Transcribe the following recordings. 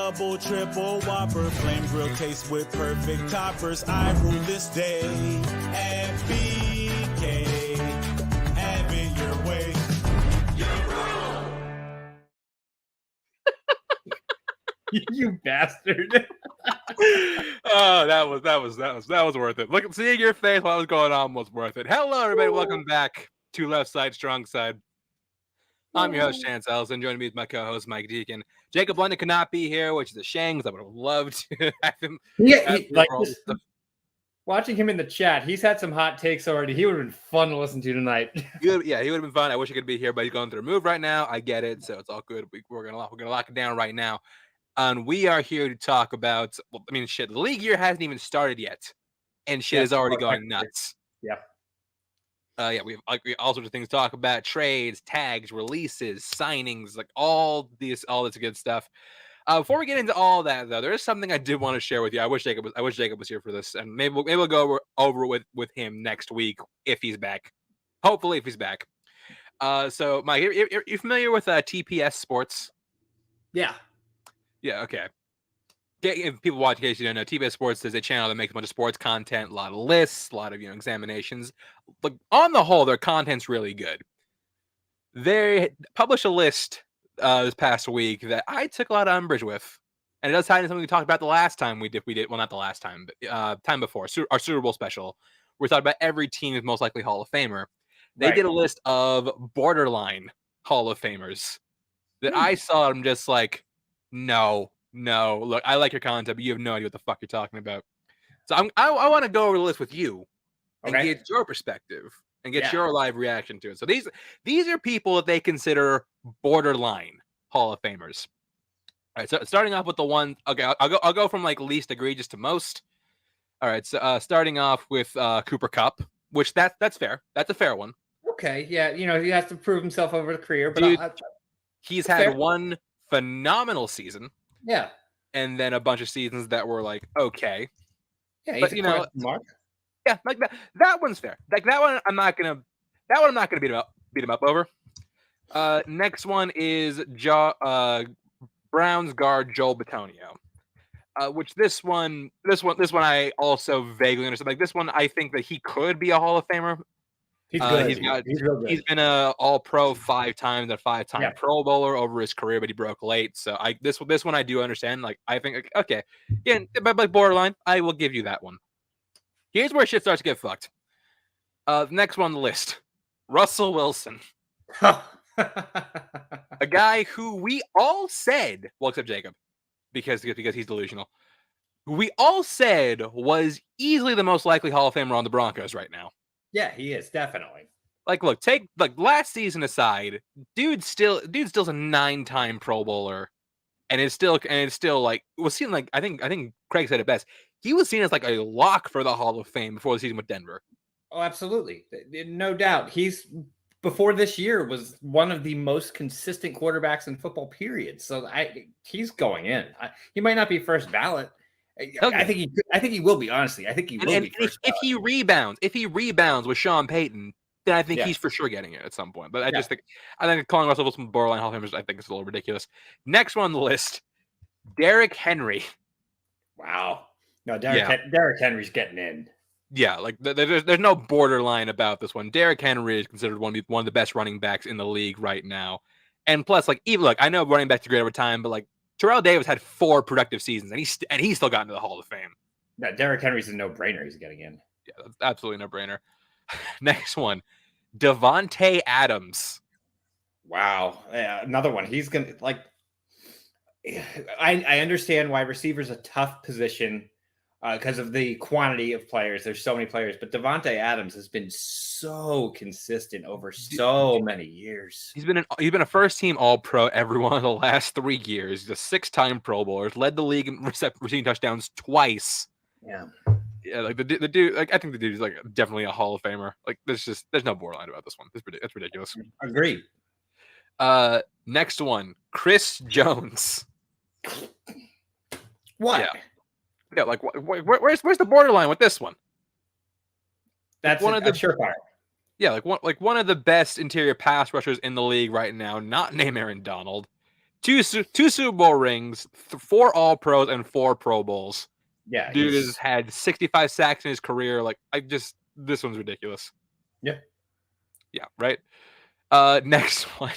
double, triple Whopper, flame grill taste with perfect toppers. I rule this day at BK. Have it your way. You bastard. Oh, that was worth it. Look, seeing your face while it was going on was worth it. Hello, everybody. Welcome back to Left Side, Strong Side. I'm your host, Chance Ellison. Joining me is my co-host, Mike Deacon. Jacob London could not be here, which is a shame because I would have loved to have him. Watching him in the chat, he's had some hot takes already. He would have been fun to listen to tonight. He would have been fun. I wish he could be here, but he's going through a move right now. I get it, so it's all good. We're gonna lock it down right now. And we are here to talk about, the league year hasn't even started yet, and shit is already going nuts. Yeah. We have all sorts of things to talk about: trades, tags, releases, signings, like all this good stuff. Before we get into all that, though, there is something I did want to share with you. I wish Jacob was here for this, and maybe we'll go over with him next week if he's back. Hopefully, if he's back. So Mike, you familiar with TPS Sports? Yeah. Yeah, okay. If people watch, in case you don't know, TPS Sports is a channel that makes a bunch of sports content, a lot of lists, a lot of examinations. But on the whole, their content's really good. They published a list this past week that I took a lot of umbrage with, and it does tie into something we talked about the last time we did. Well, not the last time, but time before our Super Bowl special. We talked about every team is most likely Hall of Famer. They did a list of borderline Hall of Famers that I saw. I'm just like, no, look, I like your content, but you have no idea what the fuck you're talking about. So I want to go over the list with you and get your perspective and get your live reaction to it. So these are people that they consider borderline Hall of Famers. All right, so starting off with the one, okay, I'll go from like least egregious to most. All right, so starting off with Cooper Kupp, which that's fair. That's a fair one. Okay, yeah, he has to prove himself over the career, but dude, he's had one phenomenal season. Yeah. And then a bunch of seasons that were like, okay. Yeah, he's mark. Yeah, like that one's fair. Like that one I'm not gonna beat him up over. Next one is Browns guard Joel Bitonio. Which this one I also vaguely understand. Like this one, I think that he could be a Hall of Famer. He's good. He's been a All-Pro 5 times, a 5-time Pro Bowler over his career, but he broke late. So this one I do understand. Like I think, okay, yeah, but like borderline, I will give you that one. Here's where shit starts to get fucked. The next one on the list, Russell Wilson, a guy who we all said, well, except Jacob, because he's delusional. We all said was easily the most likely Hall of Famer on the Broncos right now. Yeah, he is definitely. Like, look, take like last season aside, dude's still a 9-time Pro Bowler, and it's still like was seen like I think Craig said it best. He was seen as like a lock for the Hall of Fame before the season with Denver. Oh, absolutely, no doubt. He's before this year was one of the most consistent quarterbacks in football. Period. So he's going in. He might not be first ballot. I think he will be. Honestly, I think he will be. If he rebounds with Sean Payton, then I think he's for sure getting it at some point. But I think calling Russell Wilson borderline Hall of Famers, I think it's a little ridiculous. Next one on the list, Derrick Henry. Wow, no, Derrick Henry's getting in. Yeah, like there's no borderline about this one. Derrick Henry is considered one of the best running backs in the league right now, and plus, like even I know running backs are great over time, but like. Terrell Davis had 4 productive seasons, and he's still gotten to the Hall of Fame. Yeah, Derrick Henry's a no-brainer. He's getting in. Yeah, that's absolutely no-brainer. Next one, Devontae Adams. Wow, another one. He's gonna like. I understand why receiver's a tough position because of the quantity of players. There's so many players, but Devontae Adams has been so consistent over so many years. He's been a first-team All-Pro every one of the last 3 years. He's a 6-time Pro Bowler. Led the league in receiving touchdowns twice. Yeah, like the dude. Like I think the dude is like definitely a Hall of Famer. Like there's no borderline about this one. That's ridiculous. Agreed. Next one, Chris Jones. What? Yeah, like where's the borderline with this one? That's one of the surefire. Yeah, like one of the best interior pass rushers in the league right now, not named Aaron Donald. two Super Bowl rings, 4 All Pros, and 4 Pro Bowls. Yeah, Dude has had 65 sacks in his career. Like, this one's ridiculous. Yeah. Yeah, right? Next one.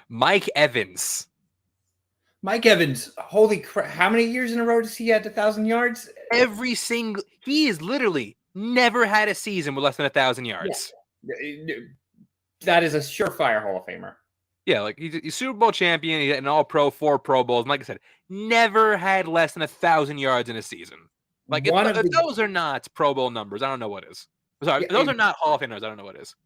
Mike Evans. Mike Evans, holy crap. How many years in a row does he had 1,000 yards? He has literally never had a season with less than 1,000 yards. Yeah. That is a surefire Hall of Famer. Yeah, like he's Super Bowl champion, he's an All Pro, 4 Pro Bowls. And like I said, never had less than 1,000 yards in a season. Like if those are not Pro Bowl numbers, I don't know what is. Sorry, if those are not Hall of Fame numbers, I don't know what is.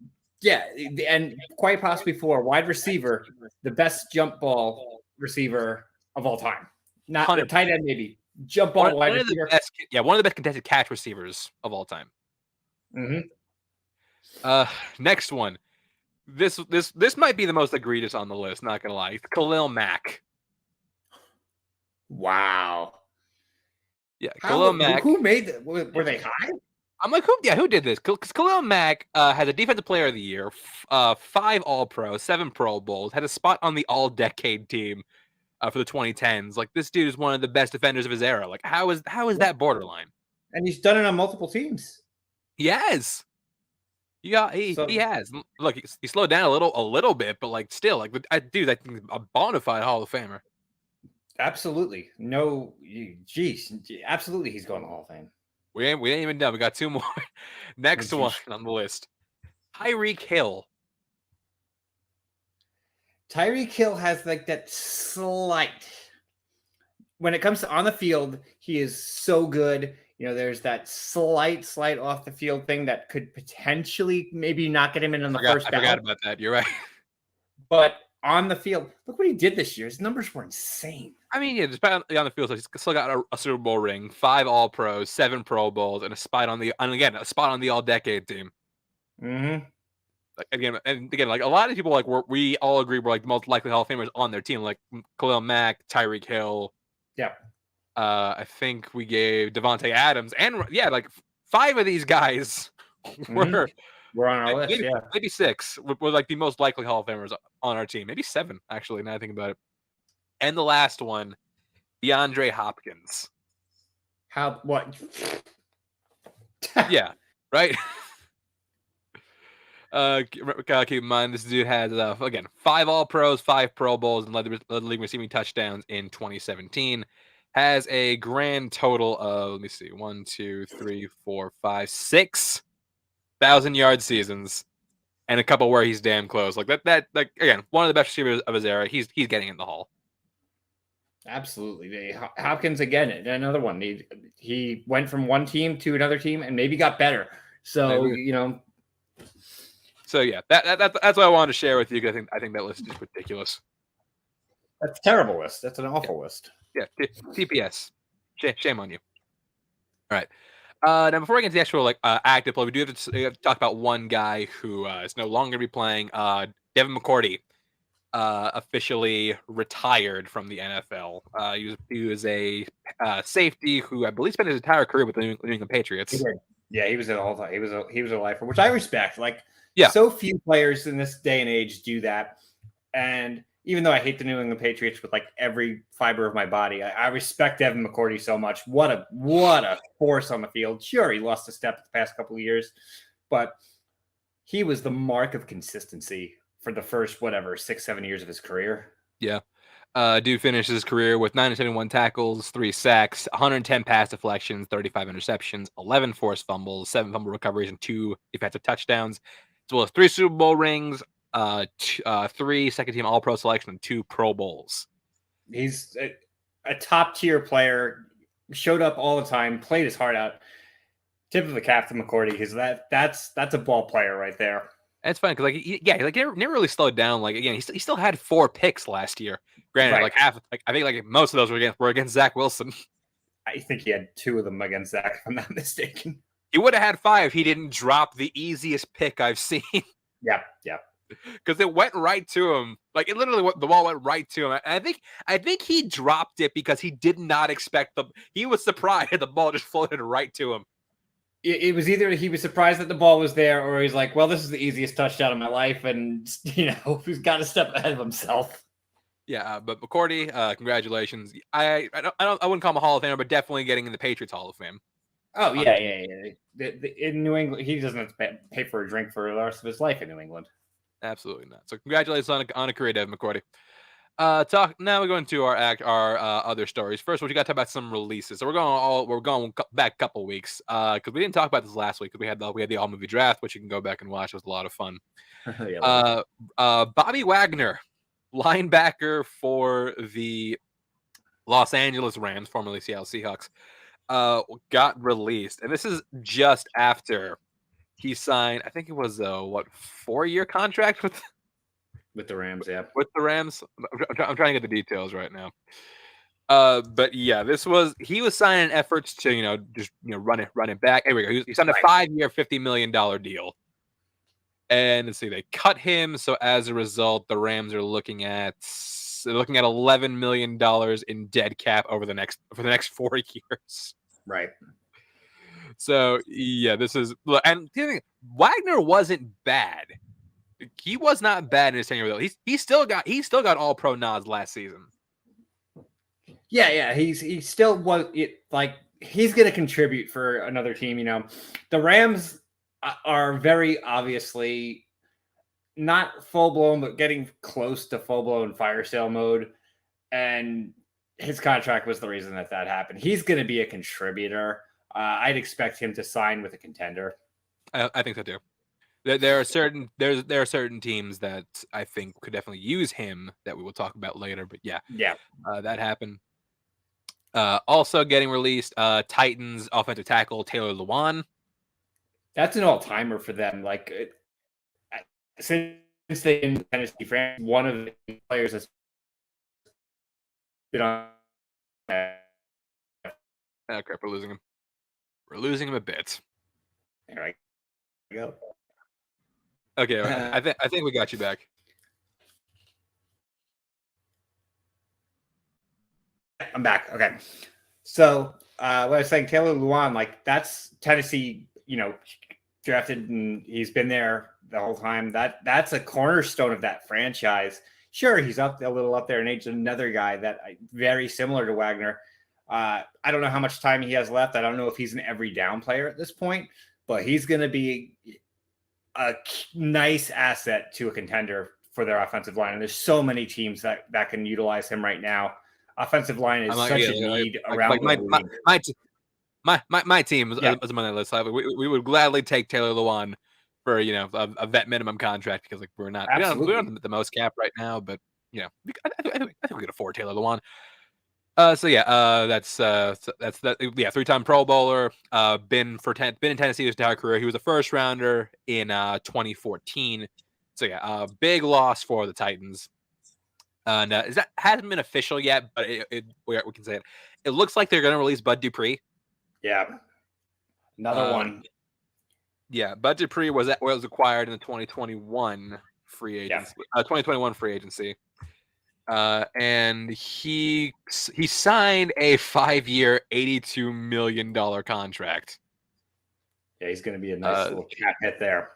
Yeah, and quite possibly for wide receiver, the best jump ball receiver of all time. Not 100%. Tight end, maybe. Jump ball wide receiver. One of the best contested catch receivers of all time. Next one. This might be the most egregious on the list, not gonna lie. Khalil Mack. Wow. Yeah, Khalil Mack. Who made that? Were they high? I'm like, who did this? Because Khalil Mack has a Defensive Player of the Year, 5 All-Pro, 7 Pro Bowls, had a spot on the All-Decade team for the 2010s. Like, this dude is one of the best defenders of his era. Like, how is that borderline? And he's done it on multiple teams. He has. He has. Look, he slowed down a little bit, but like still, like I think a bona fide Hall of Famer. Absolutely. No, geez, absolutely, he's going to the Hall of Fame. We ain't even done. We got 2 more. Next one on the list. Tyreek Hill. Tyreek Hill has like that slight. When it comes to on the field, he is so good. You know, there's that slight off the field thing that could potentially maybe not get him in on the first down. I forgot about that. You're right. But on the field, look what he did this year. His numbers were insane. I mean, yeah, despite on the field, so he's still got a Super Bowl ring, 5 All Pros, 7 Pro Bowls, and a spot on the All Decade team. Like, again, like a lot of people, like we all agree we're like the most likely Hall of Famers on their team, like Khalil Mack, Tyreek Hill. Yeah. I think we gave Devontae Adams, and like 5 of these guys were on our list. Maybe 6 were like the most likely Hall of Famers on our team. Maybe 7 actually. Now I think about it. And the last one, DeAndre Hopkins. What? Yeah, right. Keep in mind, this dude has again 5 All Pros, 5 Pro Bowls, and led the league receiving touchdowns in 2017. Has a grand total of 6,000 yard seasons, and a couple where he's damn close. Like that like again, one of the best receivers of his era. He's getting in the Hall. Absolutely. Hopkins again, another one. He went from one team to another team and maybe got better. So So yeah, that's what I wanted to share with you. Because I think that list is ridiculous. That's a terrible list. That's an awful list. Yeah, TPS. Shame on you. All right. Now before we get into the actual active play, we have to talk about one guy who is no longer going to be playing. Devin McCourty officially retired from the NFL. He was a safety who I believe spent his entire career with the New England Patriots. Yeah, he was the whole time. He was a lifer, which I respect. Like, so few players in this day and age do that. And even though I hate the New England Patriots with like every fiber of my body, I respect Devin McCourty so much. What a force on the field. Sure, he lost a step the past couple of years, but he was the mark of consistency for the first 6-7 years of his career. Yeah. Dude finished his career with 971 tackles, 3 sacks, 110 pass deflections, 35 interceptions, 11 forced fumbles, 7 fumble recoveries, and 2 defensive touchdowns, as well as 3 Super Bowl rings, 3 second-team All-Pro selection, and 2 Pro Bowls. He's a top-tier player, showed up all the time, played his heart out. Tip of the cap to McCourty, because that's a ball player right there. It's funny because he never really slowed down. Like again, he still had 4 picks last year. Granted, like half, I think most of those were against Zach Wilson. I think he had 2 of them against Zach, if I'm not mistaken. He would have had 5 if he didn't drop the easiest pick I've seen. Yeah. Because it went right to him. Like it literally, the ball went right to him. And I think he dropped it because he did not expect he was surprised the ball just floated right to him. It was either he was surprised that the ball was there, or he's like, well, this is the easiest touchdown of my life. And, he's got to step ahead of himself. Yeah, but McCourty, congratulations. I wouldn't call him a Hall of Famer, but definitely getting in the Patriots Hall of Fame. Oh yeah, in New England, he doesn't have to pay for a drink for the rest of his life in New England. Absolutely not. So congratulations on a career, Devin McCourty. Now we're going to our other stories. First, we got to talk about some releases. So we're going back a couple weeks because we didn't talk about this last week because we had the all movie draft, which you can go back and watch. It was a lot of fun. Bobby Wagner, linebacker for the Los Angeles Rams, formerly Seattle Seahawks, got released, and this is just after he signed. I think it was a 4-year contract with the Rams. Yeah, with the Rams. I'm trying to get the details right now. But yeah, he was signing efforts to just run it back. Here we go. He signed a 5-year, $50 million deal. And let's see, they cut him. So as a result, the Rams are looking at $11 million in dead cap for the next 4 years. Right. So yeah, and the thing, Wagner wasn't bad. He was not bad in his tenure though. He still got all pro nods last season. Yeah, he still was he's going to contribute for another team. The Rams are very obviously not full blown, but getting close to full blown fire sale mode. And his contract was the reason that happened. He's going to be a contributor. I'd expect him to sign with a contender. I think so too. There are certain teams that I think could definitely use him that we will talk about later. But yeah, that happened. Also getting released, Titans offensive tackle Taylor Lewan. That's an all-timer for them. Since they in Tennessee, France, one of the players that's been on. Oh crap, we're losing him. We're losing him a bit. There I go. Okay, I think we got you back. I'm back. Okay. So what I was saying, Taylor Lewan, that's Tennessee, drafted, and he's been there the whole time. That's a cornerstone of that franchise. Sure, he's a little up there in age. Another guy that very similar to Wagner. I don't know how much time he has left. I don't know if he's an every down player at this point, but he's going to be a nice asset to a contender for their offensive line. And there's so many teams that can utilize him right now. Offensive line is such a need around the league. My team is on that list. We would gladly take Taylor Lewan for a vet minimum contract because we're not the most cap right now, but I think we could afford Taylor Lewan. So yeah, that's that. Yeah, 3-time Pro Bowler. Been in Tennessee his entire career. He was a first rounder in 2014. So yeah, big loss for the Titans. And that hasn't been official yet, but we can say it. It looks like they're going to release Bud Dupree. Yeah, another one. Yeah, Bud Dupree was acquired in the 2021 free agency. 2021 free agency. And he signed a 5-year, $82 million contract. Yeah, he's going to be a nice little cap hit there.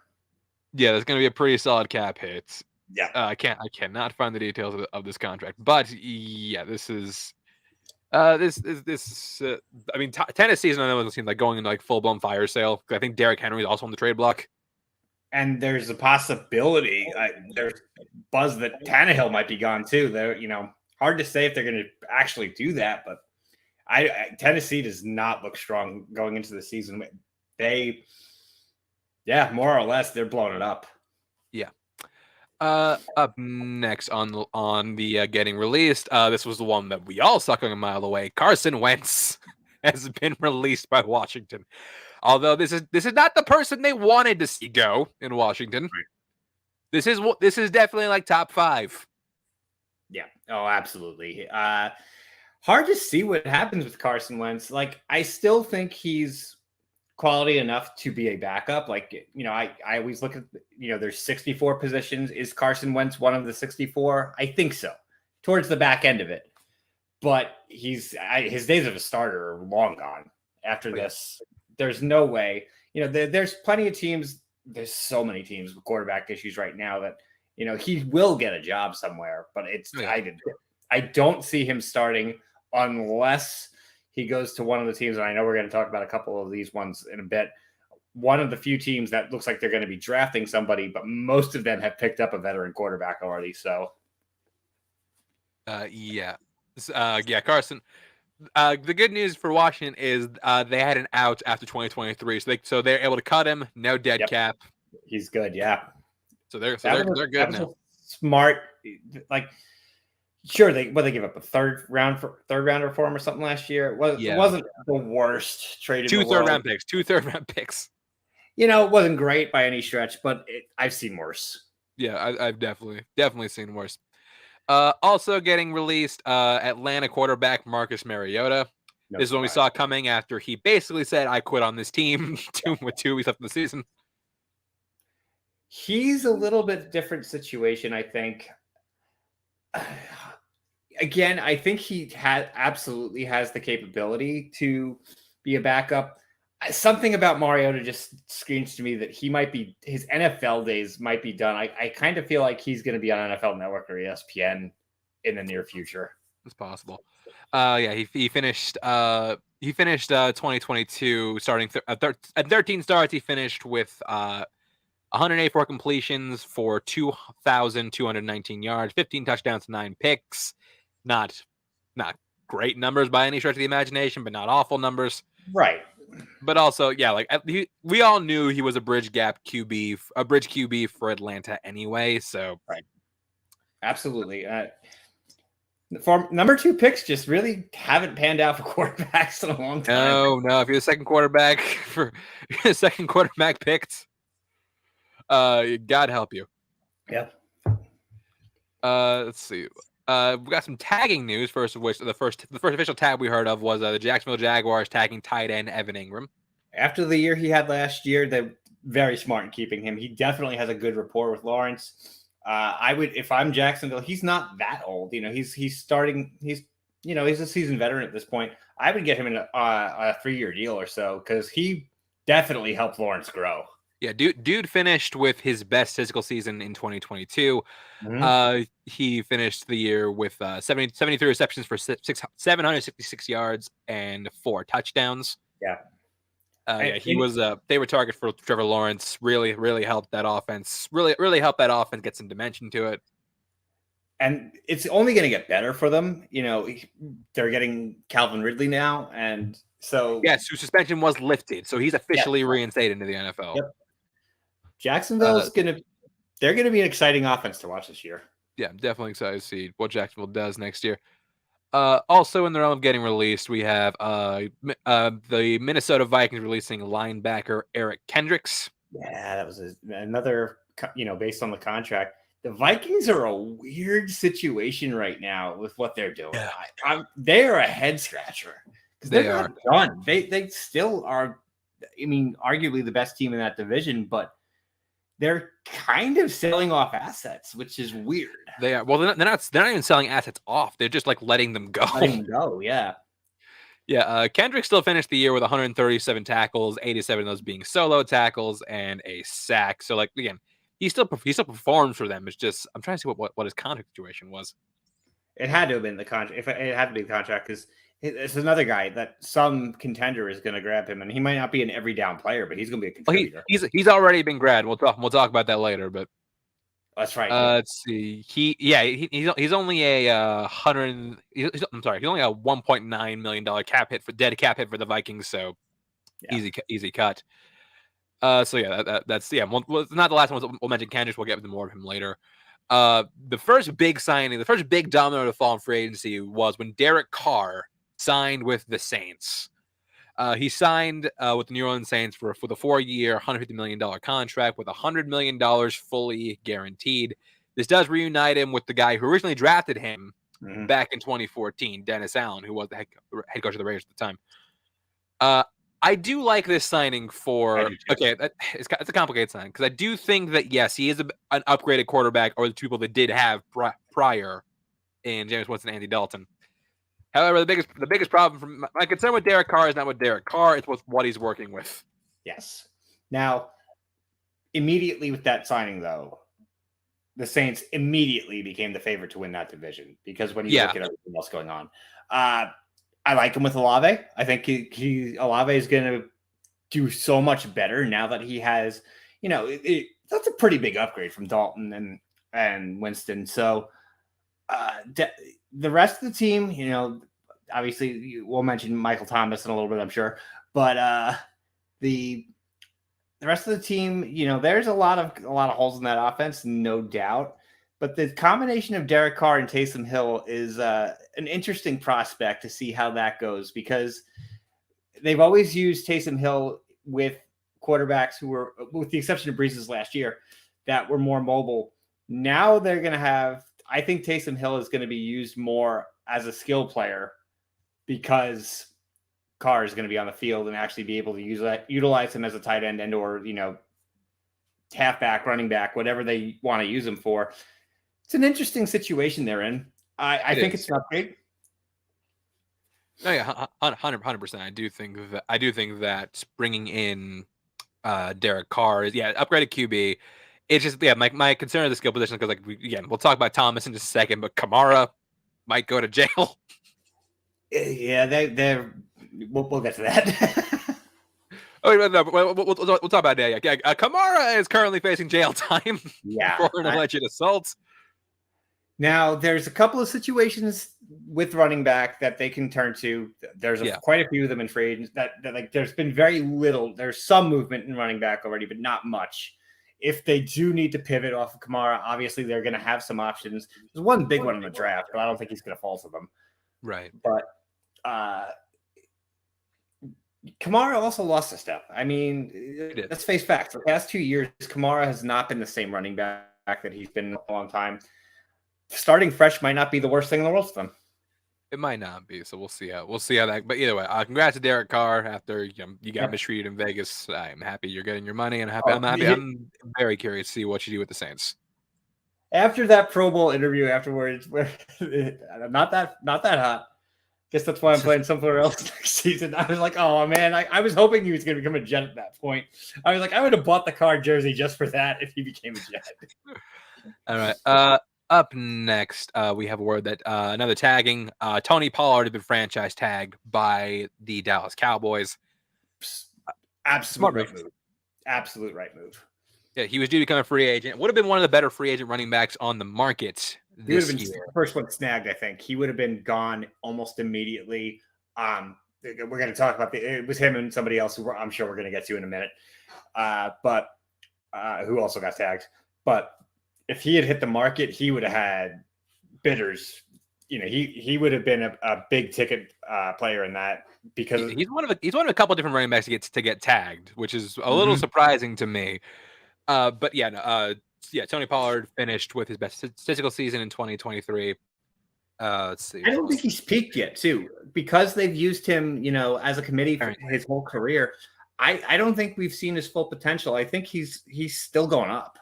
Yeah, that's going to be a pretty solid cap hit. Yeah, I cannot find the details of this contract, but yeah, this is this. I mean, Tennessee is another one that seems like going into full blown fire sale. I think Derrick Henry is also on the trade block. And there's a possibility. There's buzz that Tannehill might be gone too. They're hard to say if they're going to actually do that, but Tennessee does not look strong going into the season. They, more or less, they're blowing it up. Yeah. Up next on the getting released. This was the one that we all saw coming a mile away. Carson Wentz has been released by Washington. Although this is not the person they wanted to see go in Washington. Right. This is definitely top 5. Yeah. Oh, absolutely. Hard to see what happens with Carson Wentz. I still think he's quality enough to be a backup. I always look at, there's 64 positions. Is Carson Wentz one of the 64? I think so, towards the back end of it. But his days of a starter are long gone after this. There's no way, there's plenty of teams. There's so many teams with quarterback issues right now that, he will get a job somewhere, but I don't see him starting unless he goes to one of the teams. And I know we're going to talk about a couple of these ones in a bit. One of the few teams that looks like they're going to be drafting somebody, but most of them have picked up a veteran quarterback already. So, Carson. The good news for Washington is they had an out after 2023, so they're able to cut him. No dead cap. He's good, yeah. So they're good now. Smart, like sure they give up a third rounder for him or something last year. It wasn't the worst trade. Two third round picks. It wasn't great by any stretch, but I've seen worse. Yeah, I've definitely seen worse. Also getting released, Atlanta quarterback Marcus Mariota. This is when we saw coming after he basically said, "I quit on this team." 2 weeks left in the season. He's a little bit different situation, I think. Again, I think he absolutely has the capability to be a backup. Something about Mariota just screams to me that his NFL days might be done. I kind of feel like he's going to be on NFL Network or ESPN in the near future. It's possible. He finished 2022 starting at 13 starts. He finished with 184 completions for 2,219 yards, 15 touchdowns, 9 picks. Not great numbers by any stretch of the imagination, but not awful numbers. Right. But also, we all knew he was a bridge QB for Atlanta anyway. So, right, absolutely. For number 2 picks, just really haven't panned out for quarterbacks in a long time. No. If you're the second quarterback picked, God help you. Yep. Let's see. We got some tagging news. First of which, the first official tag we heard of was the Jacksonville Jaguars tagging tight end Evan Ingram. After the year he had last year, they're very smart in keeping him. He definitely has a good rapport with Lawrence. I would, if I'm Jacksonville, he's not that old. He's starting. He's a seasoned veteran at this point. I would get him in a 3-year deal or so because he definitely helped Lawrence grow. Yeah, dude finished with his best physical season in 2022. Mm-hmm. He finished the year with 73 receptions for 766 yards and 4 touchdowns. Yeah. He was a favorite target for Trevor Lawrence. Really helped that offense. Really helped that offense get some dimension to it. And it's only going to get better for them. They're getting Calvin Ridley now, and so yes, whose suspension was lifted, so he's officially reinstated into the NFL. Yep. Jacksonville's they're going to be an exciting offense to watch this year. Yeah, I'm definitely excited to see what Jacksonville does next year. Also in the realm of getting released, we have the Minnesota Vikings releasing linebacker Eric Kendricks. Yeah, that was another, based on the contract. The Vikings are a weird situation right now with what they're doing. Yeah. They are a head scratcher because they're not done. They still are, arguably the best team in that division, but they're kind of selling off assets, which is weird. They are. Well, they're not even selling assets off. They're just like letting them go. Yeah. Yeah. Kendrick still finished the year with 137 tackles, 87 of those being solo tackles, and a sack. So, again, he still performs for them. It's just I'm trying to see what his contract situation was. It had to have been the contract. If it had to be the contract, because it's another guy that some contender is going to grab him, and he might not be an every down player, but he's going to be a contributor. Well, he's already been grabbed. We'll talk about that later. But that's right. Let's see. He's only a He's only a $1.9 million dead cap hit for the Vikings. So easy cut. That's Well, it's not the last one. We'll mention Kendricks. We'll get to more of him later. The first big signing, the first big domino to fall in free agency was when Derek Carr signed with the Saints. He signed with the New Orleans Saints for the 4-year, $150 million contract with $100 million fully guaranteed. This does reunite him with the guy who originally drafted him back in 2014, Dennis Allen, who was the head coach of the Raiders at the time. I do like this signing it's a complicated signing because I do think that, yes, he is an upgraded quarterback or the people that did have prior in Jameis Winston and Andy Dalton. However, the biggest problem my concern with Derek Carr is not with Derek Carr, it's with what he's working with. Yes. Now, immediately with that signing, though, the Saints immediately became the favorite to win that division because when you Yeah. look at everything else going on, I like him with Olave. I think Olave is going to do so much better now that he has, that's a pretty big upgrade from Dalton and Winston. So the rest of the team, obviously we'll mention Michael Thomas in a little bit, I'm sure, but the rest of the team, there's a lot of holes in that offense, no doubt. But the combination of Derek Carr and Taysom Hill is an interesting prospect to see how that goes because they've always used Taysom Hill with quarterbacks who were, with the exception of Breeze's last year, that were more mobile. Now they're going to have, I think Taysom Hill is going to be used more as a skill player because Carr is going to be on the field and actually be able to utilize him as a tight end and or, halfback, running back, whatever they want to use him for. It's an interesting situation they're in. I think it's an upgrade. No, yeah, 100%. I do think that bringing in Derek Carr is upgraded QB. It's just my concern of the skill position because we'll talk about Thomas in just a second, but Kamara might go to jail. Yeah, we'll get to that. Oh, no, we'll talk about that. Yeah, Kamara is currently facing jail time for an alleged assault. Now, there's a couple of situations with running back that they can turn to. There's quite a few of them in free agents that there's been very little. There's some movement in running back already, but not much. If they do need to pivot off of Kamara, obviously they're going to have some options. There's one big one in the draft, but I don't think he's going to fall to them. Right. But Kamara also lost a step. I mean, let's face facts. The past 2 years, Kamara has not been the same running back that he's been in a long time. Starting fresh might not be the worst thing in the world for them. It might not be, so we'll see how that. But either way, congrats to Derek Carr after you got mistreated in Vegas. I'm happy you're getting your money, and I'm happy. I'm very curious to see what you do with the Saints. After that Pro Bowl interview afterwards, where not that hot. Guess that's why I'm playing somewhere else next season. I was like, oh man, I was hoping he was going to become a Jet at that point. I was like, I would have bought the Carr jersey just for that if he became a Jet. All right. Up next, we have a word that another tagging. Tony Pollard had been franchise tagged by the Dallas Cowboys. Absolute right move. Yeah, he was due to become a free agent. Would have been one of the better free agent running backs on the market this year. He would have been the first one snagged, I think. He would have been gone almost immediately. We're going to talk about it was him and somebody else who I'm sure we're going to get to in a minute. But who also got tagged. But if he had hit the market, he would have had bidders. He would have been a big ticket player in that because he's one of a couple of different running backs to get tagged, which is a little surprising to me. But Tony Pollard finished with his best statistical season in 2023. Let's see. I don't think he's peaked yet, too, because they've used him, as a committee for his whole career. I don't think we've seen his full potential. I think he's still going up.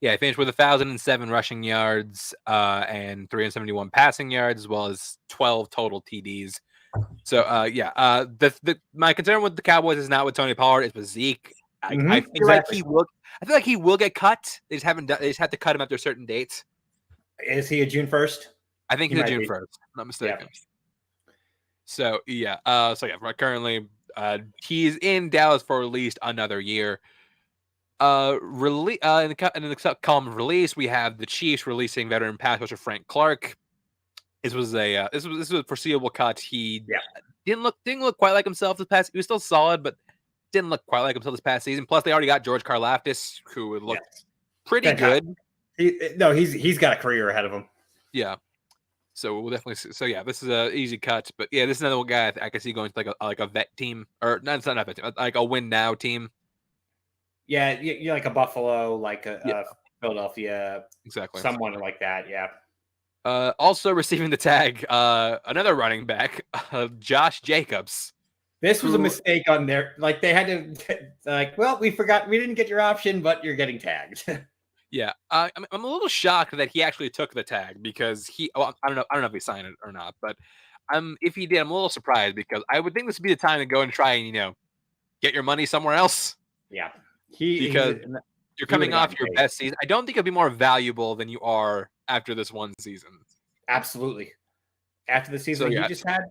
Yeah, he finished with 1,007 rushing yards and 371 passing yards, as well as 12 total TDs. So, my concern with the Cowboys is not with Tony Pollard; it's with Zeke. I feel like he will. I feel like he will get cut. They just have to cut him after certain dates. Is he a June 1st? I think he's a June 1st. I'm not mistaken. Yeah. So currently he's in Dallas for at least another year. In the column of release, we have the Chiefs releasing veteran pass rusher Frank Clark. This was a foreseeable cut. He didn't look quite like himself this past. He was still solid, but didn't look quite like himself this past season. Plus, they already got George Karlaftis, who would look pretty good. He's got a career ahead of him. Yeah. So we'll definitely see. So this is an easy cut, but this is another guy I can see going to like a vet team, or not, it's not a vet team, like a win now team. Yeah, you're like a Buffalo, like a Philadelphia, exactly, someone like that. Yeah. Also receiving the tag, another running back, Josh Jacobs. This was a mistake on their. Like they had to, we forgot, we didn't get your option, but you're getting tagged. Yeah, I'm a little shocked that he actually took the tag because I don't know if he signed it or not, but if he did, I'm a little surprised because I would think this would be the time to go and try and get your money somewhere else. Yeah, You're he would've coming off gotten your paid. best season. I don't think you'll be more valuable than you are after this one season. Absolutely. After the season So, he yeah. just had,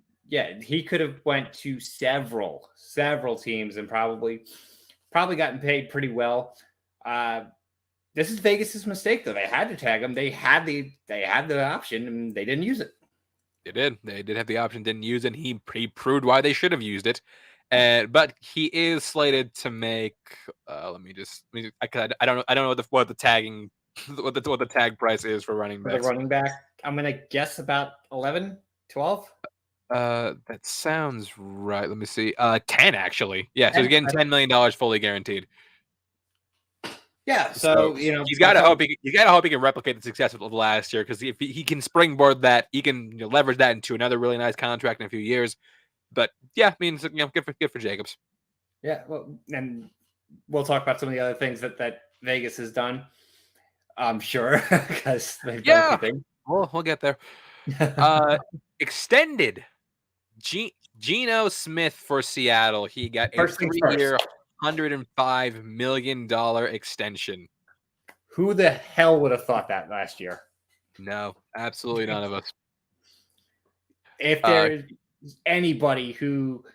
he could have went to several teams and probably gotten paid pretty well. This is Vegas's mistake, though. They had to tag him. They had the option, and they didn't use it. They did. They did have the option, didn't use it. He proved why they should have used it. But he is slated to make. I don't know what the tagging what the tag price is for running For the backs. running back, I'm gonna guess about 11, 12. That sounds right. Let me see. 10 actually. Yeah, so he's 10? getting $10 million fully guaranteed. Yeah, So you know he's got to hope he can replicate the success of last year, because if he can springboard that, he can leverage that into another really nice contract in a few years. But yeah, I mean, good for Jacobs. Yeah, well, and we'll talk about some of the other things that Vegas has done. I'm sure, because they've done a few things. We'll get there. Extended Geno Smith for Seattle. He got a First things 3-year, $105 million extension. Who the hell would have thought that last year? No, absolutely none of us. If there's anybody who,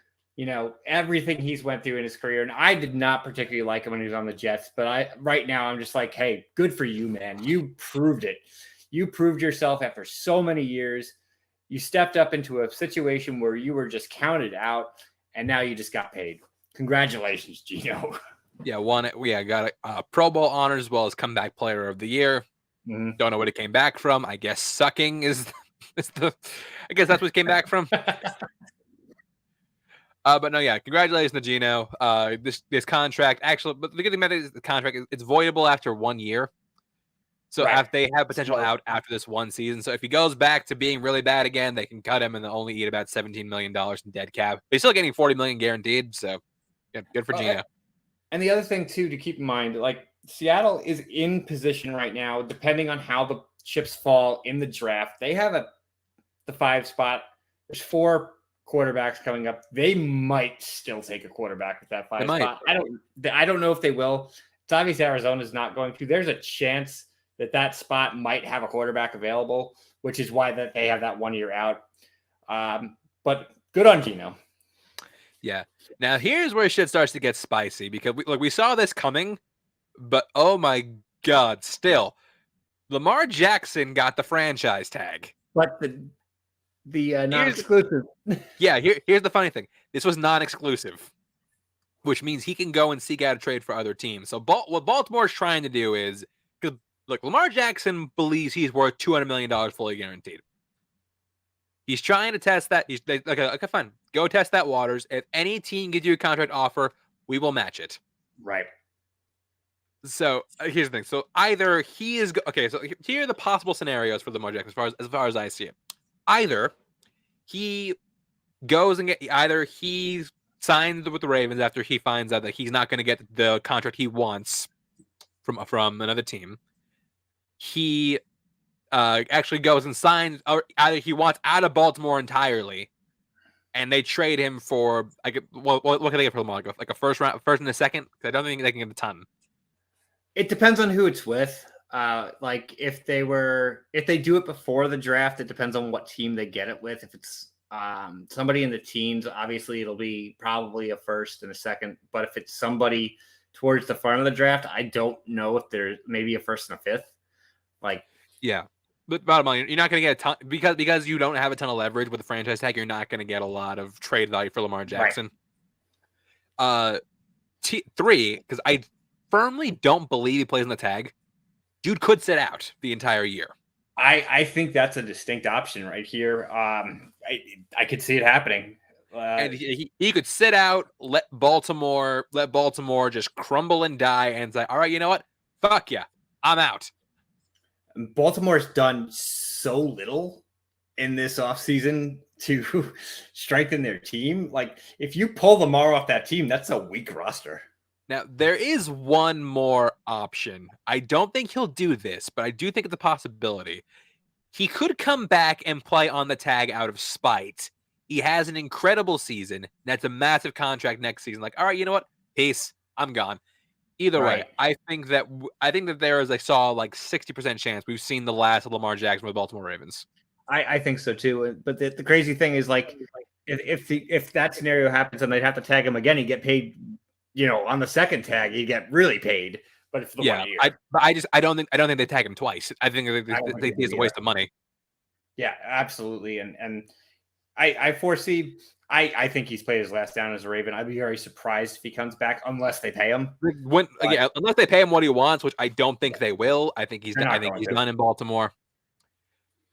everything he's went through in his career, and I did not particularly like him when he was on the Jets, but right now I'm just like, hey, good for you, man. You proved it. You proved yourself after so many years. You stepped up into a situation where you were just counted out, and now you just got paid. Congratulations, Geno. Yeah, got a Pro Bowl honor as well as comeback player of the year. Mm-hmm. Don't know what it came back from. I guess sucking is the. I guess that's what it came back from. But no, yeah, congratulations to Geno. This contract actually, but the good thing about it is the contract it's voidable after 1 year. So if they have potential out after this one season. So if he goes back to being really bad again, they can cut him and they'll only eat about $17 million in dead cap. But he's still getting $40 million guaranteed. So yeah, good for Geno. And the other thing too to keep in mind, like Seattle is in position right now, depending on how the chips fall in the draft. They have the 5 spot. There's 4 quarterbacks coming up. They might still take a quarterback with that 5 spot. I don't know if they will. It's obvious Arizona's not going to. There's a chance that spot might have a quarterback available, which is why that they have that 1 year out. But good on Geno. Yeah. Now here's where shit starts to get spicy, because we saw this coming, but oh my God, still Lamar Jackson got the franchise tag. But the non-exclusive. Yeah, here's the funny thing. This was non-exclusive, which means he can go and seek out a trade for other teams. So what Baltimore's trying to do is, because look, Lamar Jackson believes he's worth $200 million fully guaranteed. He's trying to test that. He's like, okay, fine. Go test that waters. If any team gives you a contract offer, we will match it. Right. So here's the thing. So either he is okay. So here are the possible scenarios for Lamar Jackson, as far as I see it. Either he goes and he signs with the Ravens after he finds out that he's not going to get the contract he wants from another team. He actually goes and signs, or either he wants out of Baltimore entirely, and they trade him for what can they get for Lamar? Like a first and a second? I don't think they can get a ton. It depends on who it's with. Like if they do it before the draft, it depends on what team they get it with. If it's somebody in the teens, obviously it'll be probably a first and a second. But if it's somebody towards the front of the draft, I don't know if there's maybe a first and a fifth. Yeah. But bottom line, you're not going to get a ton because you don't have a ton of leverage with the franchise tag. You're not going to get a lot of trade value for Lamar Jackson. Right. 3, because I firmly don't believe he plays in the tag. Dude could sit out the entire year. I think that's a distinct option right here. I could see it happening. And he could sit out, let Baltimore just crumble and die, and say, all right, you know what? Fuck yeah, I'm out. Baltimore's done so little in this offseason to strengthen their team. Like, if you pull Lamar off that team, that's a weak roster. Now, there is one more option. I don't think he'll do this, but I do think it's a possibility. He could come back and play on the tag out of spite. He has an incredible season. That's a massive contract next season. Like, all right, you know what? Peace. I'm gone. Either way, Right. I think that there is, I saw like 60% chance we've seen the last of Lamar Jackson with the Baltimore Ravens. I think so too. But the crazy thing is, like, if that scenario happens and they'd have to tag him again, he'd get paid. On the second tag, he'd get really paid. But it's the Yeah, 1 year. I don't think they tag him twice. I think it's a waste of money. Yeah, absolutely. And I foresee. I think he's played his last down as a Raven. I'd be very surprised if he comes back unless they pay him. Unless they pay him what he wants, which I don't think they will. I think he's They're not done going to. in Baltimore.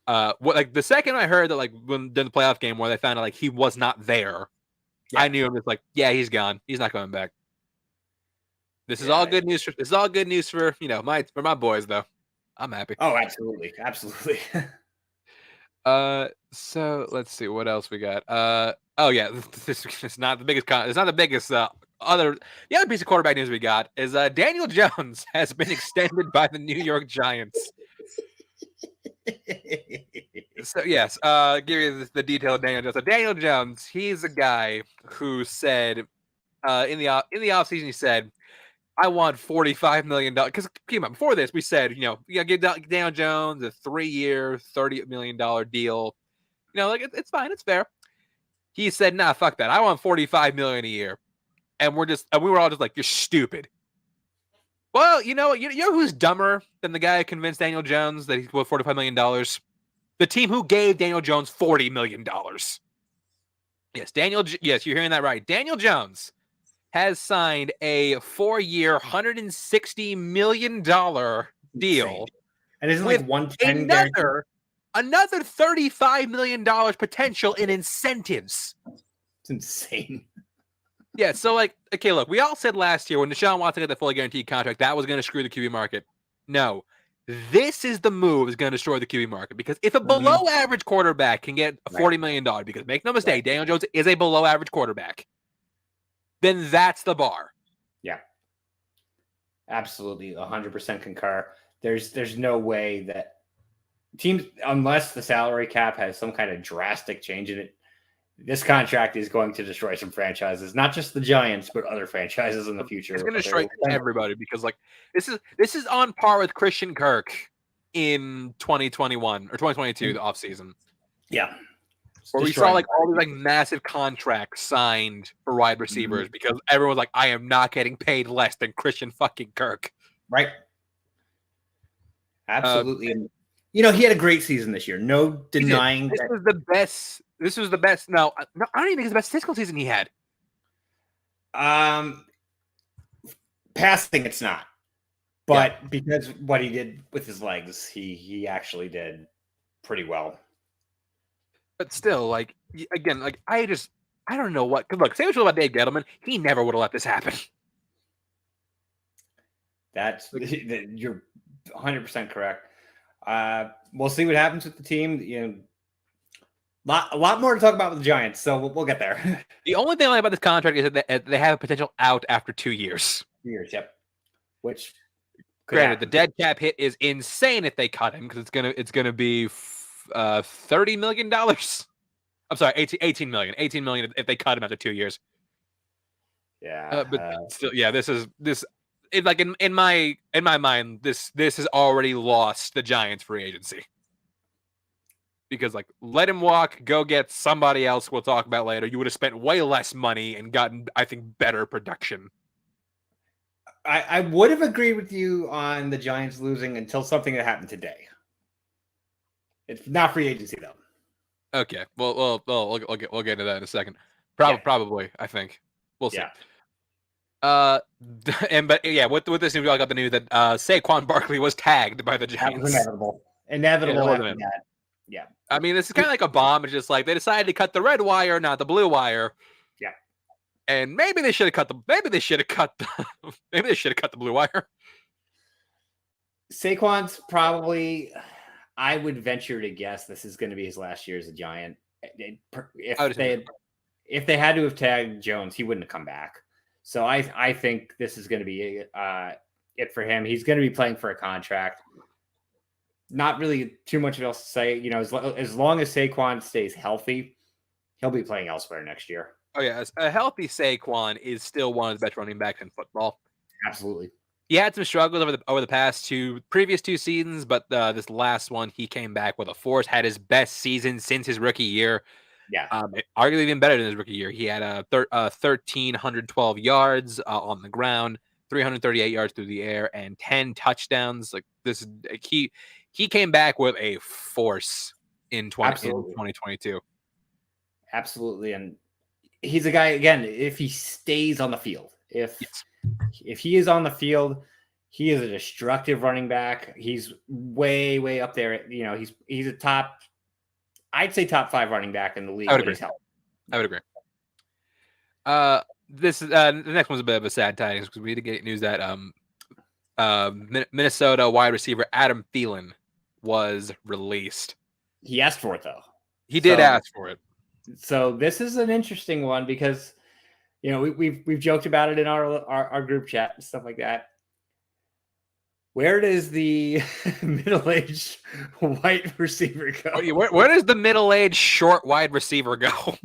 The second I heard that, like, when during the playoff game where they found out like he was not there, Yeah. I knew it was like, yeah, he's gone. He's not coming back. This is all good news for my boys though. I'm happy. Oh, absolutely, absolutely. So let's see what else we got. Oh yeah, it's not the biggest. It's not the biggest. The other piece of quarterback news we got is Daniel Jones has been extended by the New York Giants. So yes, give you the detail of Daniel Jones. So Daniel Jones, he's a guy who said in the offseason, he said, I want $45 million. Because keep in mind, before this, we said, give Daniel Jones a 3-year, $30 million deal. It's fine, it's fair. He said, nah, fuck that. I want $45 million a year. And we were all just like, you're stupid. Well, you know who's dumber than the guy who convinced Daniel Jones that he's worth $45 million? The team who gave Daniel Jones $40 million. Yes, you're hearing that right. Daniel Jones has signed a 4-year, $160 million deal. And isn't like 110 another $35 million potential in incentives. It's insane. Yeah, so okay, look, we all said last year when Deshaun Watson got the fully guaranteed contract, that was going to screw the QB market. No, this is the move that's going to destroy the QB market, because if a below average quarterback can get $40 million, because make no mistake, Daniel Jones is a below average quarterback, then that's the bar. Yeah. Absolutely. 100% concur. There's no way that teams, unless the salary cap has some kind of drastic change in it, this contract is going to destroy some franchises, not just the Giants, but other franchises in the future. It's going to destroy everybody, because this is on par with Christian Kirk in 2021 or 2022, the offseason. Yeah. Where we saw all these massive contracts signed for wide receivers because everyone was like, I am not getting paid less than Christian fucking Kirk. Right. Absolutely. He had a great season this year. No denying this was the best. This was the best. No, I don't even think it's the best statistical season he had. Passing, it's not. But because what he did with his legs, he actually did pretty well. But still, again, I don't know what. Look, say what you will about Dave Gettleman, he never would have let this happen. You're 100% correct. We'll see what happens with the team. A lot more to talk about with the Giants, so we'll get there. The only thing I like about this contract is that they have a potential out after 2 years. 2 years, yep. Which, granted, the dead cap hit is insane if they cut him, because it's gonna be $30 million. I'm sorry, 18 million. 18 million if they cut him after 2 years. Yeah, but still, yeah, in my mind, this has already lost the Giants free agency. Because let him walk, go get somebody else we'll talk about later. You would have spent way less money and gotten, I think, better production. I would have agreed with you on the Giants losing until something that happened today. It's not free agency though. Okay, well, we'll get into that in a second. Probably, I think we'll see. Yeah. With this news, we all got the news that Saquon Barkley was tagged by the Giants. That was inevitable. After that. Yeah. I mean, this is kind of like a bomb. It's just they decided to cut the red wire, not the blue wire. Yeah. And maybe they should have cut the blue wire. Saquon's probably, I would venture to guess, this is going to be his last year as a Giant. If they had to have tagged Jones, he wouldn't have come back. So I think this is going to be it for him. He's going to be playing for a contract. Not really too much else to say. As long as Saquon stays healthy, he'll be playing elsewhere next year. Oh yeah, a healthy Saquon is still one of the best running backs in football. Absolutely. He had some struggles over the previous two seasons, but this last one he came back with a force. Had his best season since his rookie year. Yeah. Arguably even better than his rookie year. He had 1,312 yards on the ground, 338 yards through the air, and 10 touchdowns. Like this, he came back with a force in 2022. Absolutely, and he's a guy again. If he stays on the field, if he is on the field, he is a destructive running back. He's way up there. You know, he's a top. I'd say top 5 running back in the league. I would agree. This is the next one's a bit of a sad tidings because we need to get news that Minnesota wide receiver Adam Thielen was released. He asked for it though. He did ask for it. So this is an interesting one because, you know, we've joked about it in our group chat and stuff like that. Where does the middle-aged white receiver go? Where does the middle-aged short wide receiver go?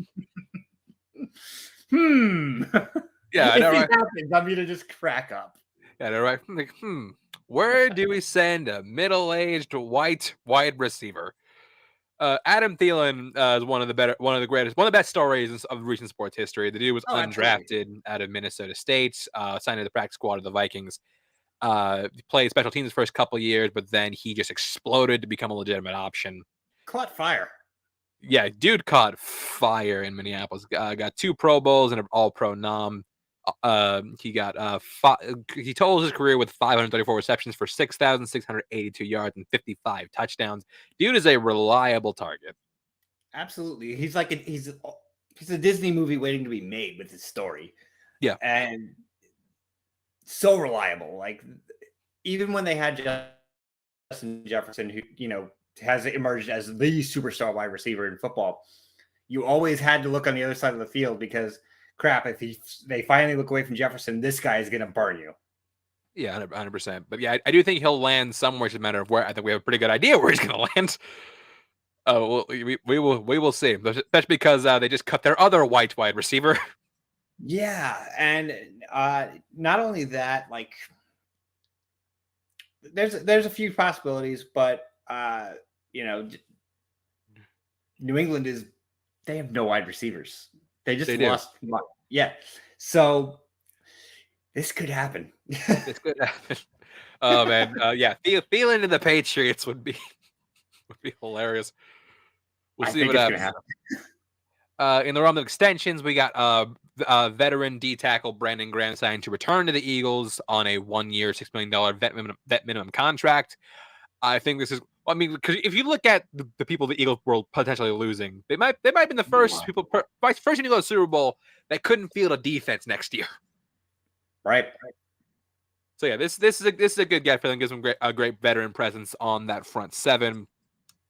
Yeah, I know, right? Happens, I'm gonna just crack up. Yeah, I know, right? Like, where do we send a middle-aged white wide receiver? Adam Thielen is one of the best stories of recent sports history. The dude was undrafted out of Minnesota State, signed to the practice squad of the Vikings. He played special teams the first couple of years, but then he just exploded to become a legitimate option. Caught fire. Yeah, dude caught fire in Minneapolis. Got 2 Pro Bowls and an All-Pro nom. He totaled his career with 534 receptions for 6,682 yards and 55 touchdowns. Dude is a reliable target. Absolutely. He's like he's a Disney movie waiting to be made with his story. Yeah. And so reliable. Like even when they had Justin Jefferson, who, you know, has emerged as the superstar wide receiver in football, you always had to look on the other side of the field because crap, if they finally look away from Jefferson, this guy is going to burn you. Yeah, 100%. But yeah, I do think he'll land somewhere. It's a matter of where. I think we have a pretty good idea where he's going to land. Well, we will see. Especially because they just cut their other white wide receiver. Yeah, and not only that, like there's a few possibilities, but you know, New England they have no wide receivers. They just lost. Yeah. So this could happen. This could happen. Oh man. Yeah. Thielen to the Patriots would be hilarious. We'll see what happens. In the realm of extensions, we got veteran D tackle Brandon Graham signed to return to the Eagles on a 1-year, $6 million vet minimum contract. I think this is. I mean, because if you look at the people the Eagles were potentially losing, they might have been the first people, first team to go to the Super Bowl that couldn't field a defense next year. Right. So yeah, this is a good get for them. Gives them a great veteran presence on that front seven.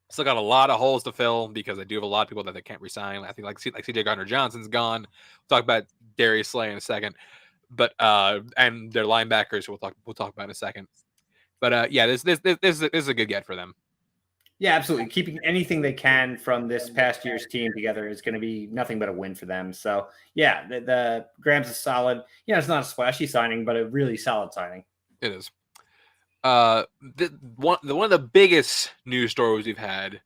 Still got a lot of holes to fill because they do have a lot of people that they can't resign. I think like CJ Gardner-Johnson's gone. We'll talk about Darius Slay in a second, but and their linebackers we'll talk about in a second. But yeah, this is a good get for them. Yeah, absolutely. Keeping anything they can from this past year's team together is going to be nothing but a win for them. So yeah, the Graham's a solid. You know, it's not a splashy signing, but a really solid signing. It is. One of the biggest news stories we've had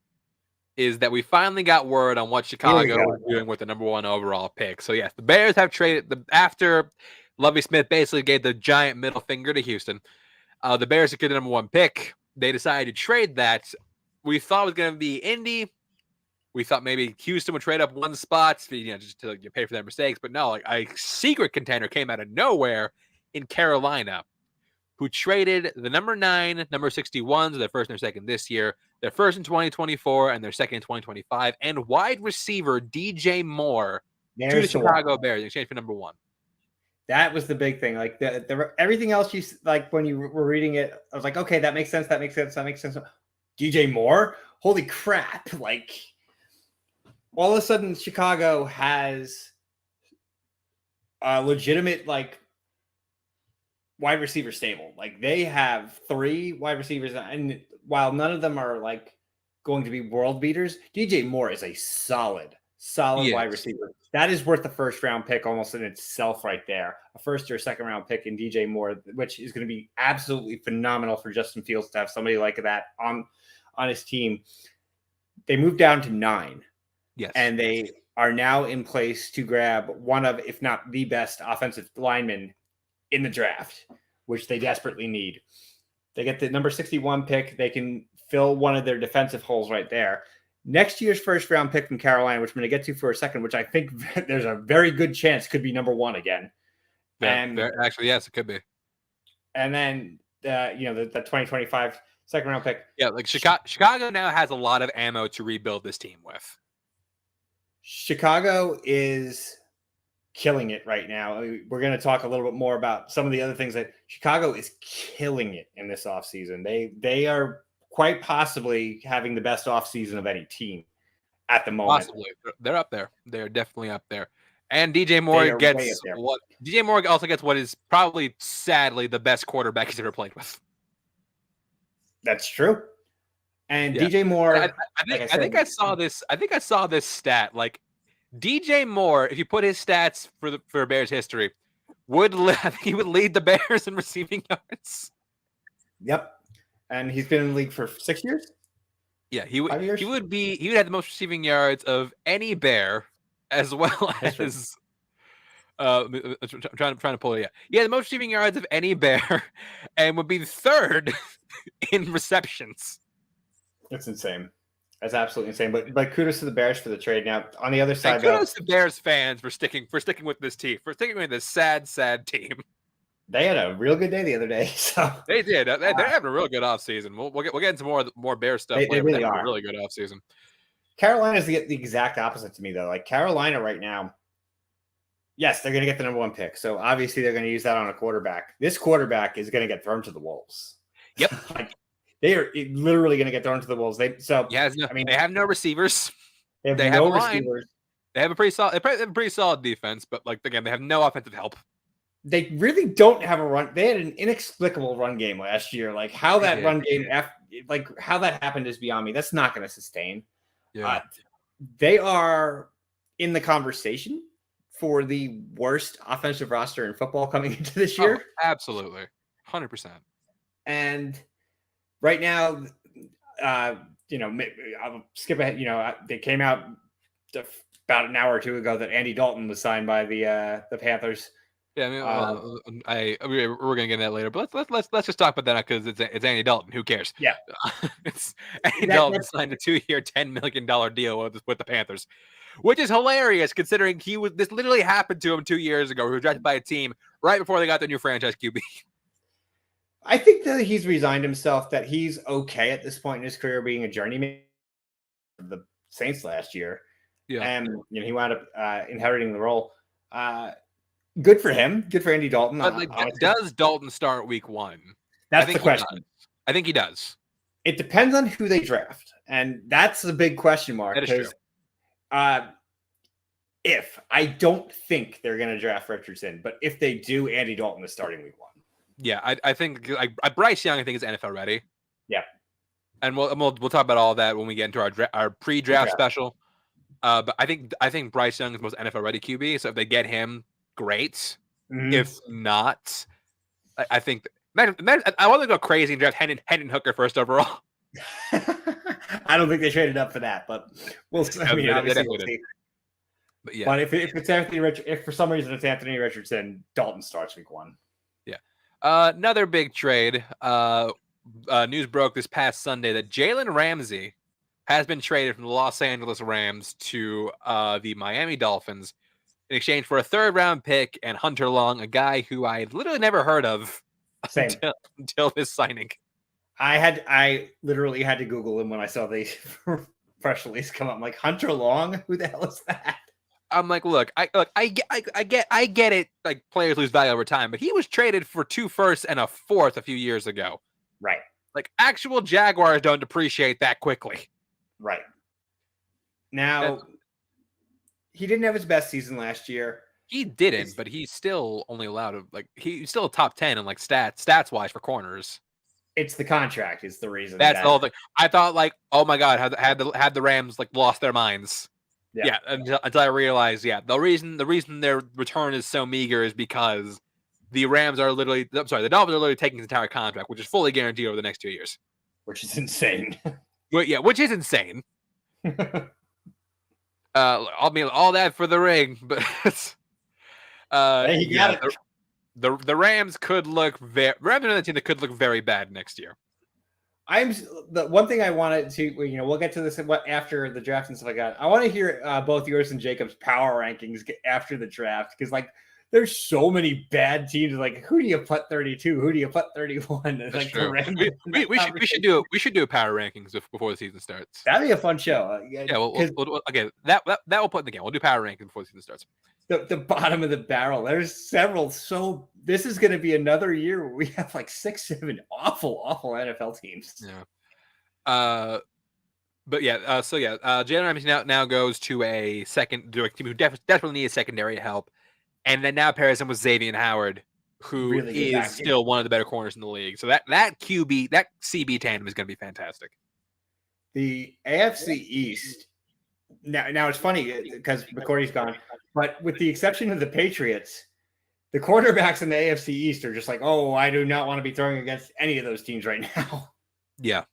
is that we finally got word on what Chicago was doing with the number 1 overall pick. So yes, the Bears have traded after Lovie Smith basically gave the giant middle finger to Houston. The Bears secured the number 1 pick. They decided to trade that. We thought it was going to be Indy. We thought maybe Houston would trade up 1 spot, just to pay for their mistakes. But no, like a secret contender came out of nowhere in Carolina, who traded the number 9, number 61, so their first and their second this year, their first in 2024 and their second in 2025, and wide receiver DJ Moore to the Chicago Bears in exchange for number 1. That was the big thing. Like everything else you like when you were reading it, I was like, okay, that makes sense. That makes sense. That makes sense. DJ Moore, holy crap! Like all of a sudden, Chicago has a legitimate like wide receiver stable. Like they have 3 wide receivers, and while none of them are like going to be world beaters, DJ Moore is a solid solid wide Yes. receiver. That is worth the first round pick almost in itself right there. A first or second round pick in DJ Moore, which is going to be absolutely phenomenal for Justin Fields to have somebody like that on his team. They moved down to 9. Yes. And they are now in place to grab one of, if not the best offensive linemen in the draft, which they desperately need. They get the number 61 pick. They can fill one of their defensive holes right there. Next year's first round pick from Carolina, which I'm going to get to for a second, which I think there's a very good chance could be number 1 again. Actually, yes, it could be. And then, the 2025 second round pick. Yeah, like Chicago now has a lot of ammo to rebuild this team with. Chicago is killing it right now. We're going to talk a little bit more about some of the other things that Chicago is killing it in this offseason. They are quite possibly having the best offseason of any team at the moment. Possibly. They're up there. They're definitely up there. And DJ Moore gets what DJ Moore also gets what is probably sadly the best quarterback he's ever played with. That's true. And DJ Moore, I think I saw this stat. Like DJ Moore, if you put his stats for Bears history, he would lead the Bears in receiving yards. Yep. And he's been in the league for 6 years? Yeah, he would have the most receiving yards of any Bear, as well as I'm trying to pull it. Yeah, he had the most receiving yards of any Bear, and would be third in receptions. That's insane. That's absolutely insane. But kudos to the Bears for the trade. Now on the other side, kudos to Bears fans for sticking with this team, for sticking with this sad team. They had a real good day the other day. So they did. They're having a real good offseason. We'll get into more Bear stuff later. They really are. A really good offseason. Carolina's the exact opposite to me, though. Like Carolina right now, yes, they're going to get the number 1 pick. So obviously they're going to use that on a quarterback. This quarterback is going to get thrown to the wolves. Yep. They are literally going to get thrown to the wolves. They have no receivers. They have no receivers. They have a pretty solid defense, but again, they have no offensive help. They really don't have a run. They had an inexplicable run game last year. Like how that run game, how that happened is beyond me. That's not going to sustain. Yeah. They are in the conversation for the worst offensive roster in football coming into this year. Oh, absolutely. 100%. And right now, I'll skip ahead. They came out about an hour or two ago that Andy Dalton was signed by the Panthers. Yeah, we're gonna get into that later, but let's just talk about that because it's Andy Dalton. Who cares? Yeah, it's Andy Dalton signed a 2-year, $10 million deal with the Panthers, which is hilarious considering this literally happened to him 2 years ago. He was drafted by a team right before they got their new franchise QB. I think that he's resigned himself, that he's okay at this point in his career being a journeyman of the Saints last year. Yeah, and he wound up inheriting the role. Good for him. Good for Andy Dalton. But does Dalton start week 1? That's the question. I think he does. It depends on who they draft, and that's the big question mark. That is true. If I don't think they're going to draft Richardson, but if they do, Andy Dalton is starting week 1. Yeah, I think Bryce Young, I think, is NFL ready. Yeah, and we'll talk about all that when we get into our pre-draft special. But I think Bryce Young is the most NFL ready QB. So if they get him, great. Mm-hmm. If not, I think I want to go crazy and draft Hendon Hooker first overall. I don't think they traded up for that, but we'll see. Obviously we'll see. But yeah, but if it's if for some reason it's Anthony Richardson, Dalton starts week 1. Yeah. Another big trade. News broke this past Sunday that Jalen Ramsey has been traded from the Los Angeles Rams to the Miami Dolphins in exchange for a 3rd-round pick and Hunter Long, a guy who I literally never heard of until this signing. I literally had to Google him when I saw the press release come up. I'm like, Hunter Long? Who the hell is that? I'm like, look, I get it. Like players lose value over time, but he was traded for 2 firsts and a 4th a few years ago. Right. Like actual Jaguars don't depreciate that quickly. Right. Now, he didn't have his best season last year. He didn't, but he's still only allowed to he's still a top 10 in stats wise for corners. It's the contract is the reason. That's the whole thing. I thought oh my God, had the Rams lost their minds. Yeah, until I realized, the reason their return is so meager is because the Dolphins are literally taking his entire contract, which is fully guaranteed over the next 2 years. Which is insane. Which is insane. I mean, all that for the ring, but Hey, he got it. The Rams could look Rams are another team that could look very bad next year. The one thing I wanted to, we'll get to this after the draft and stuff like that. I want to hear both yours and Jacob's power rankings after the draft, because like there's so many bad teams. Like, who do you put 32? Who do you put 31? That's like true. We should do a power rankings before the season starts. That'd be a fun show. Yeah, okay, that we'll put in the game. We'll do power rankings before the season starts. The bottom of the barrel. There's several. So this is going to be another year where we have like 6-7 awful NFL teams. Yeah. Jalen Ramsey now goes to a team who definitely needs secondary help, and then now pairs him with Xavier Howard, who really is still one of the better corners in the league. So that CB tandem is going to be fantastic. The AFC East. Now it's funny because McCourty's gone, but with the exception of the Patriots, the quarterbacks in the AFC East are just like, oh, I do not want to be throwing against any of those teams right now. Yeah.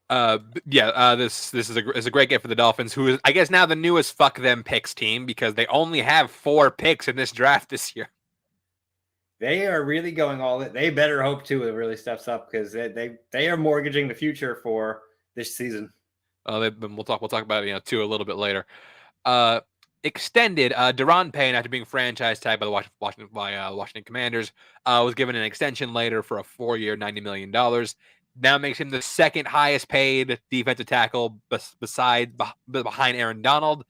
This is a great get for the Dolphins, who is, I guess, now the newest fuck them picks team, because they only have 4 picks in this draft this year. They are really going all in. They better hope Tua really steps up, because they are mortgaging the future for this season. We'll talk about Tua a little bit later. Extended Deron Payne, after being franchise tagged by the Washington Commanders, was given an extension later for a 4-year, $90 million. Now makes him the second highest paid defensive tackle behind Aaron Donald.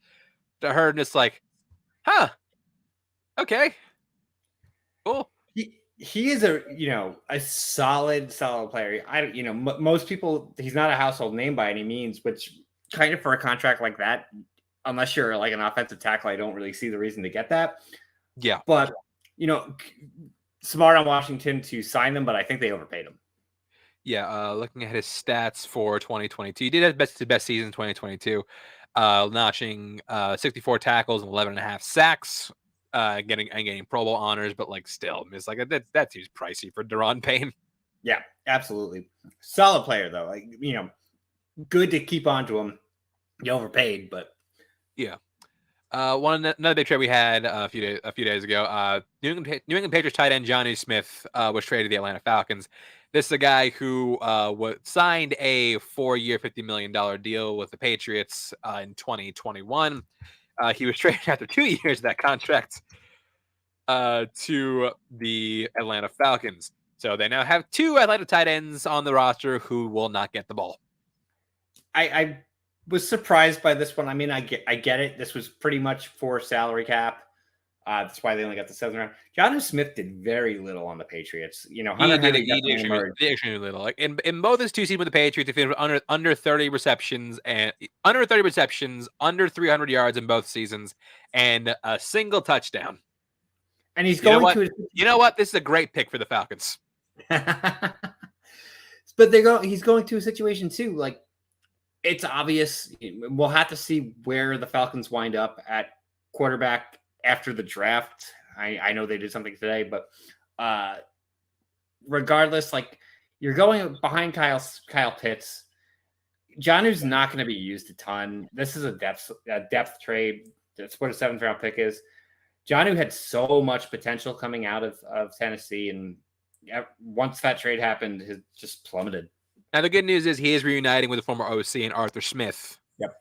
To her, and it's like, okay, cool. He is a solid player. Most people, he's not a household name by any means, which kind of for a contract like that, unless you're like an offensive tackle, I don't really see the reason to get that. Yeah, but smart on Washington to sign them, but I think they overpaid him. Yeah, looking at his stats for 2022, he did have his best season in 2022, notching 64 tackles and 11.5 sacks, getting Pro Bowl honors, but like still, it's like that seems pricey for Deron Payne. Yeah, absolutely. Solid player though. Like, good to keep on to him. You overpaid, but yeah. Another big trade we had a few days ago. New England Patriots tight end Jonnu Smith was traded to the Atlanta Falcons. This is a guy who signed a 4-year, $50 million deal with the Patriots in 2021. He was traded after 2 years of that contract to the Atlanta Falcons. So they now have 2 Atlanta tight ends on the roster who will not get the ball. I was surprised by this one. I mean, I get it. This was pretty much for salary cap. That's why they only got the 7th round. Jonnu Smith did very little on the Patriots. Hunter Henry did extremely little. Like in both his 2 seasons with the Patriots, he finished under 30 receptions and under 300 yards in both seasons, and a single touchdown. And he's going to. You know what? This is a great pick for the Falcons. But he's going to a situation too. Like, it's obvious. We'll have to see where the Falcons wind up at quarterback after the draft. I know they did something today, but regardless, like, you're going behind Kyle Pitts. Jonnu's not going to be used a ton. This is a depth trade. That's what a 7th round pick is. Jonnu had so much potential coming out of Tennessee, and once that trade happened, it just plummeted. Now the good news is he is reuniting with the former OC and Arthur Smith. Yep.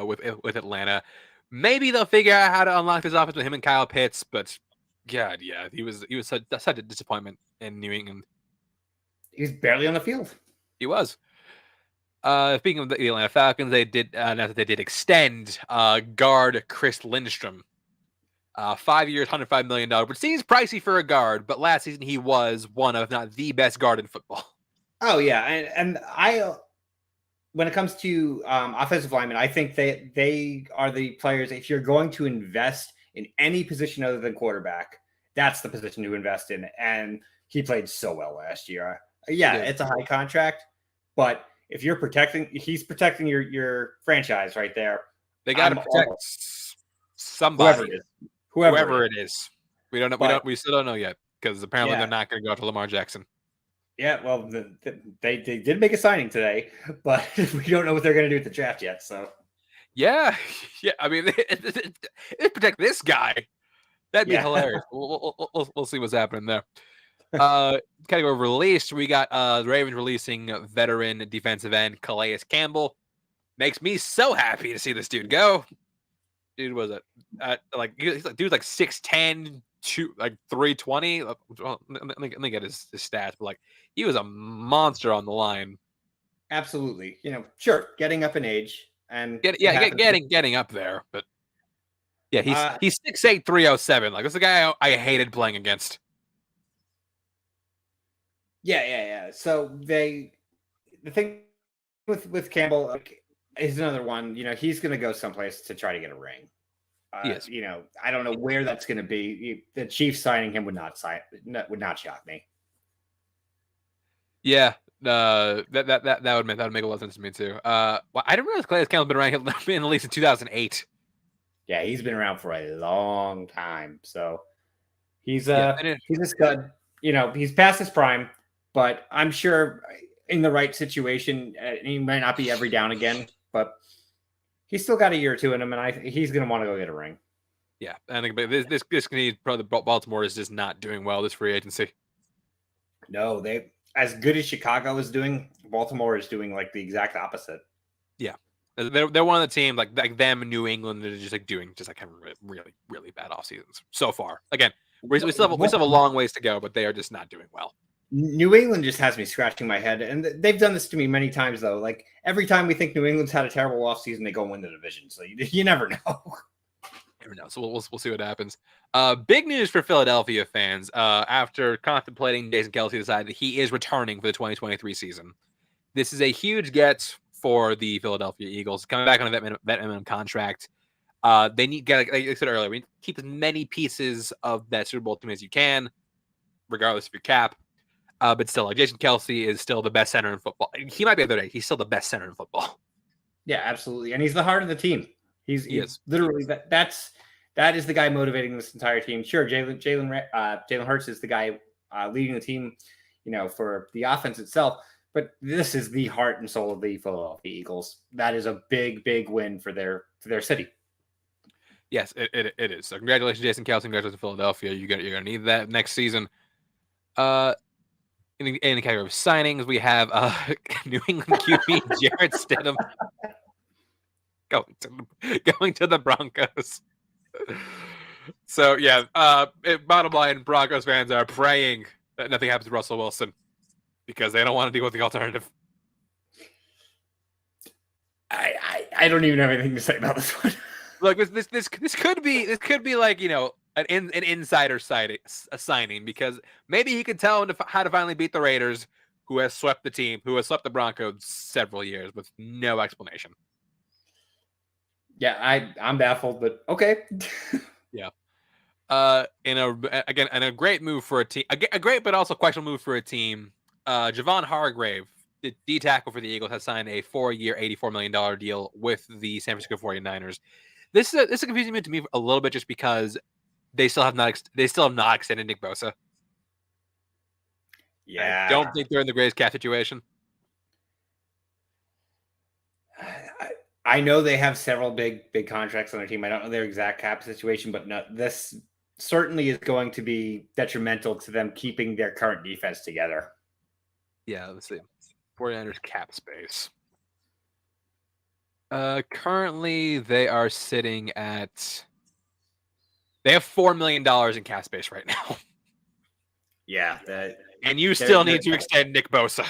With Atlanta. Maybe they'll figure out how to unlock this offense with him and Kyle Pitts, but God, yeah, he was such a disappointment in New England. He was barely on the field. He was. Speaking of the Atlanta Falcons, they did extend guard Chris Lindstrom. 5 years, $105 million, which seems pricey for a guard, but last season he was one of, if not the best guard in football. Oh yeah, and I, when it comes to offensive linemen, I think they are the players. If you're going to invest in any position other than quarterback, that's the position to invest in. And he played so well last year. Yeah, it's a high contract, but if you're he's protecting your franchise right there. They got to I'm protect all- somebody, whoever it is. Whoever it is. it is. We don't know. But- We still don't know yet because apparently Yeah. they're not going to go after Lamar Jackson. Yeah, well, they did make a signing today, but we don't know what they're going to do with the draft yet. So Yeah, yeah. I mean, they protect this guy. That'd be Yeah. hilarious. We'll see what's happening there. Category of released, we got the Ravens releasing veteran defensive end Calais Campbell. Makes me so happy to see this dude go. Dude was he's like 6'10", 320. Well, let me get his stats, but like he was a monster on the line. absolutely, sure, getting up in age and Getting up there, but yeah, he's 6'8", 307. Like, this is a guy I hated playing against. Yeah. So the thing with Campbell is another one. He's going to go someplace to try to get a ring. He is. I don't know where that's going to be. The Chiefs signing him would not shock me. Yeah, that would make a lot of sense to me too. Well, I didn't realize Calais Campbell's been around in the league since 2008. Yeah, he's been around for a long time, so he's Yeah, he's a stud. He's past his prime, but I'm sure in the right situation, he might not be every down again, but he's still got a year or two in him, and he's going to want to go get a ring. Yeah, I think this need probably Baltimore is just not doing well this free agency. No, they as good as Chicago is doing, Baltimore is doing like the exact opposite. Yeah, they're one of the teams like them and New England that are just having really really bad off seasons so far. Again, we still have a long ways to go, but they are just not doing well. New England just has me scratching my head, and they've done this to me many times though. Like every time we think New England's had a terrible offseason, they go win the division. So you never know. Never know. So we'll see what happens. Big news for Philadelphia fans. After contemplating, Jason Kelce decided that he is returning for the 2023 season. This is a huge get for the Philadelphia Eagles, coming back on a vet minimum contract. They need, like I said earlier, we need to keep as many pieces of that Super Bowl team as you can, regardless of your cap. But still, like Jason Kelce is still the best center in football. He might be the other day. He's still the best center in football. Yeah, absolutely, and he's the heart of the team. He is literally that is the guy motivating this entire team. Sure, Jalen Hurts is the guy leading the team, for the offense itself. But this is the heart and soul of the Philadelphia Eagles. That is a big, big win for their city. Yes, it is. So congratulations, Jason Kelce. Congratulations, Philadelphia. You're gonna need that next season. In the category of signings, we have New England QB Jarrett Stidham going to the Broncos. So yeah, bottom line, Broncos fans are praying that nothing happens to Russell Wilson because they don't want to deal with the alternative. I don't even have anything to say about this one. Look, this could be like an insider signing because maybe he could tell him how to finally beat the Raiders, who has swept the Broncos several years with no explanation. Yeah, I'm baffled, but okay. Yeah. In a great move for a team, a great but also questionable move for a team. Javon Hargrave, the D tackle for the Eagles, has signed a 4-year, $84 million deal with the San Francisco 49ers. This is a confusing move to me a little bit, just because they still have not extended Nick Bosa. Yeah, I don't think they're in the greatest cap situation. I know they have several big contracts on their team. I don't know their exact cap situation, but no, this certainly is going to be detrimental to them keeping their current defense together. Yeah, let's see. 49ers cap space. Currently they are sitting at. They have $4 million in cap space right now. Yeah, and you still need to extend Nick Bosa.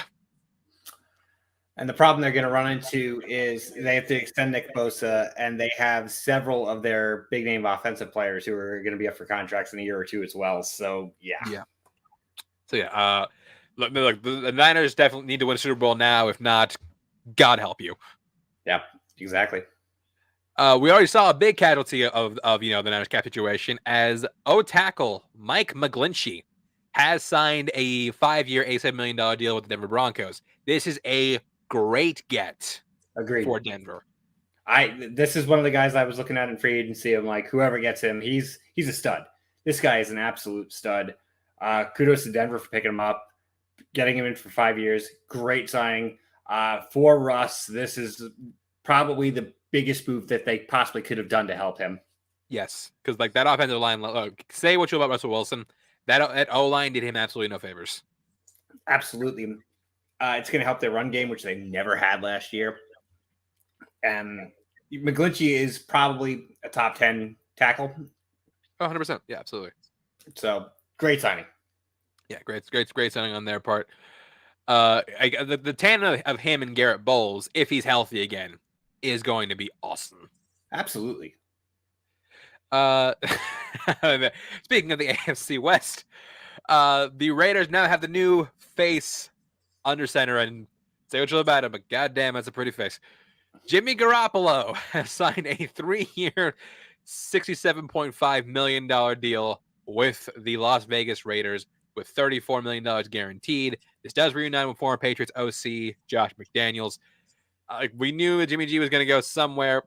And the problem they're going to run into is they have to extend Nick Bosa, and they have several of their big name offensive players who are going to be up for contracts in a year or two as well. So yeah. Look, the Niners definitely need to win a Super Bowl now. If not, God help you. Yeah, exactly. We already saw a big casualty of the Niners cap situation as tackle Mike McGlinchey has signed a 5-year, $87 million deal with the Denver Broncos. This is a great get Agreed for Denver. This is one of the guys I was looking at in free agency. I'm like, whoever gets him, he's a stud. This guy is an absolute stud. Kudos to Denver for picking him up, getting him in for 5 years. Great signing. For Russ, this is probably the biggest move that they possibly could have done to help him. Yes, because like that offensive line, say what you about Russell Wilson, that O-line did him absolutely no favors. Absolutely. It's going to help their run game, which they never had last year. And McGlinchey is probably a top 10 tackle. 100%. Yeah, absolutely. So great signing. Yeah, great signing on their part. The tandem of him and Garrett Bowles, if he's healthy again, is going to be awesome. Absolutely. Speaking of the AFC West, the Raiders now have the new face under center, and say what you will about him, but goddamn, that's a pretty face. Jimmy Garoppolo has signed a 3-year, $67.5 million deal with the Las Vegas Raiders with $34 million guaranteed. This does reunite with former Patriots OC Josh McDaniels. We knew that Jimmy G was going to go somewhere.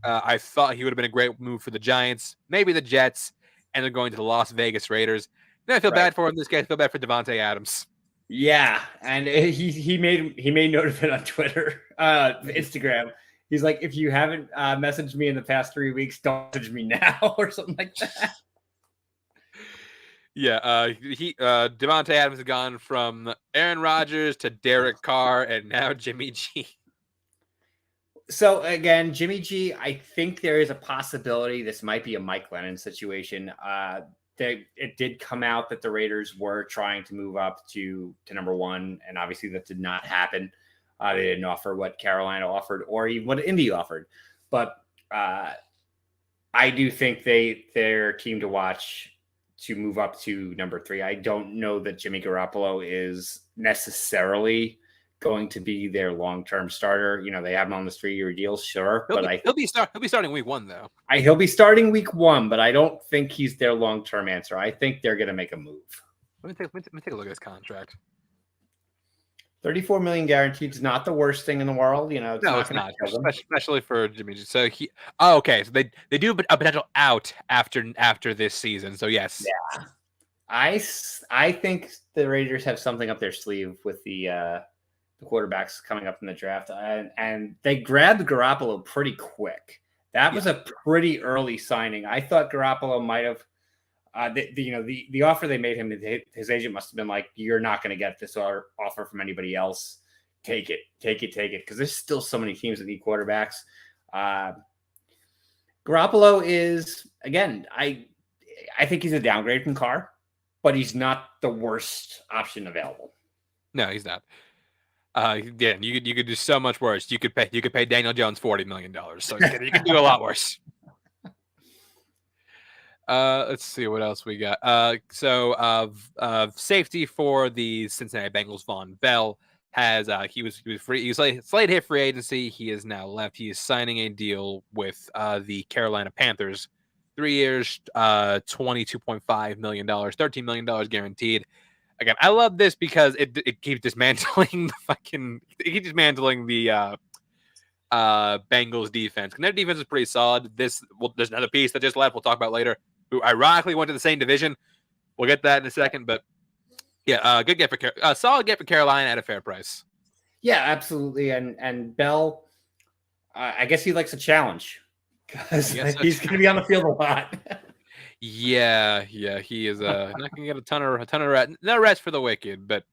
I thought he would have been a great move for the Giants, maybe the Jets, and they're going to the Las Vegas Raiders. Then I feel bad for him. This guy, I feel bad for Devontae Adams. Yeah, and he made note of it on Twitter, Instagram. He's like, if you haven't messaged me in the past 3 weeks, don't message me now, or something like that. Yeah, Devontae Adams has gone from Aaron Rodgers to Derek Carr, and now Jimmy G. So again, Jimmy G, I think there is a possibility this might be a Mike Lennon situation. It did come out that the Raiders were trying to move up to number 1, and obviously that did not happen. They didn't offer what Carolina offered or even what Indy offered. But I do think they're a team to watch to move up to number 3. I don't know that Jimmy Garoppolo is necessarily going to be their long-term starter. You know, they have him on this 3-year deal, sure. He'll be starting week 1, though. He'll be starting week 1, but I don't think he's their long-term answer. I think they're going to make a move. Let me take a look at his contract. $34 million guaranteed is not the worst thing in the world. You know, it's not, especially for Jimmy. So okay. So they do a potential out after this season. So yes. Yeah. I think the Raiders have something up their sleeve with the quarterbacks coming up in the draft, and they grabbed Garoppolo pretty quick. That was a pretty early signing. I thought Garoppolo might have, the offer they made him, his agent must have been like, "You're not going to get this offer from anybody else. Take it," because there's still so many teams that need quarterbacks. Garoppolo is, again, I think he's a downgrade from Carr, but he's not the worst option available. No, he's not. Yeah, you could do so much worse. You could pay Daniel Jones $40 million. So you could do a lot worse. Let's see what else we got. Safety for the Cincinnati Bengals, Von Bell has he was free. He was slight hit free agency. He is now left. He is signing a deal with the Carolina Panthers, 3 years, $22.5 million, $13 million guaranteed. Again, I love this because it keeps dismantling the Bengals defense. And their defense is pretty solid. There's another piece that just left. We'll talk about later. Who ironically went to the same division. We'll get that in a second. But yeah, good get for solid get for Carolina at a fair price. Yeah, absolutely. And Bell, I guess he likes a challenge because he's going to be on the field a lot. Yeah, he is not gonna get a ton of rest. No rest for the wicked, but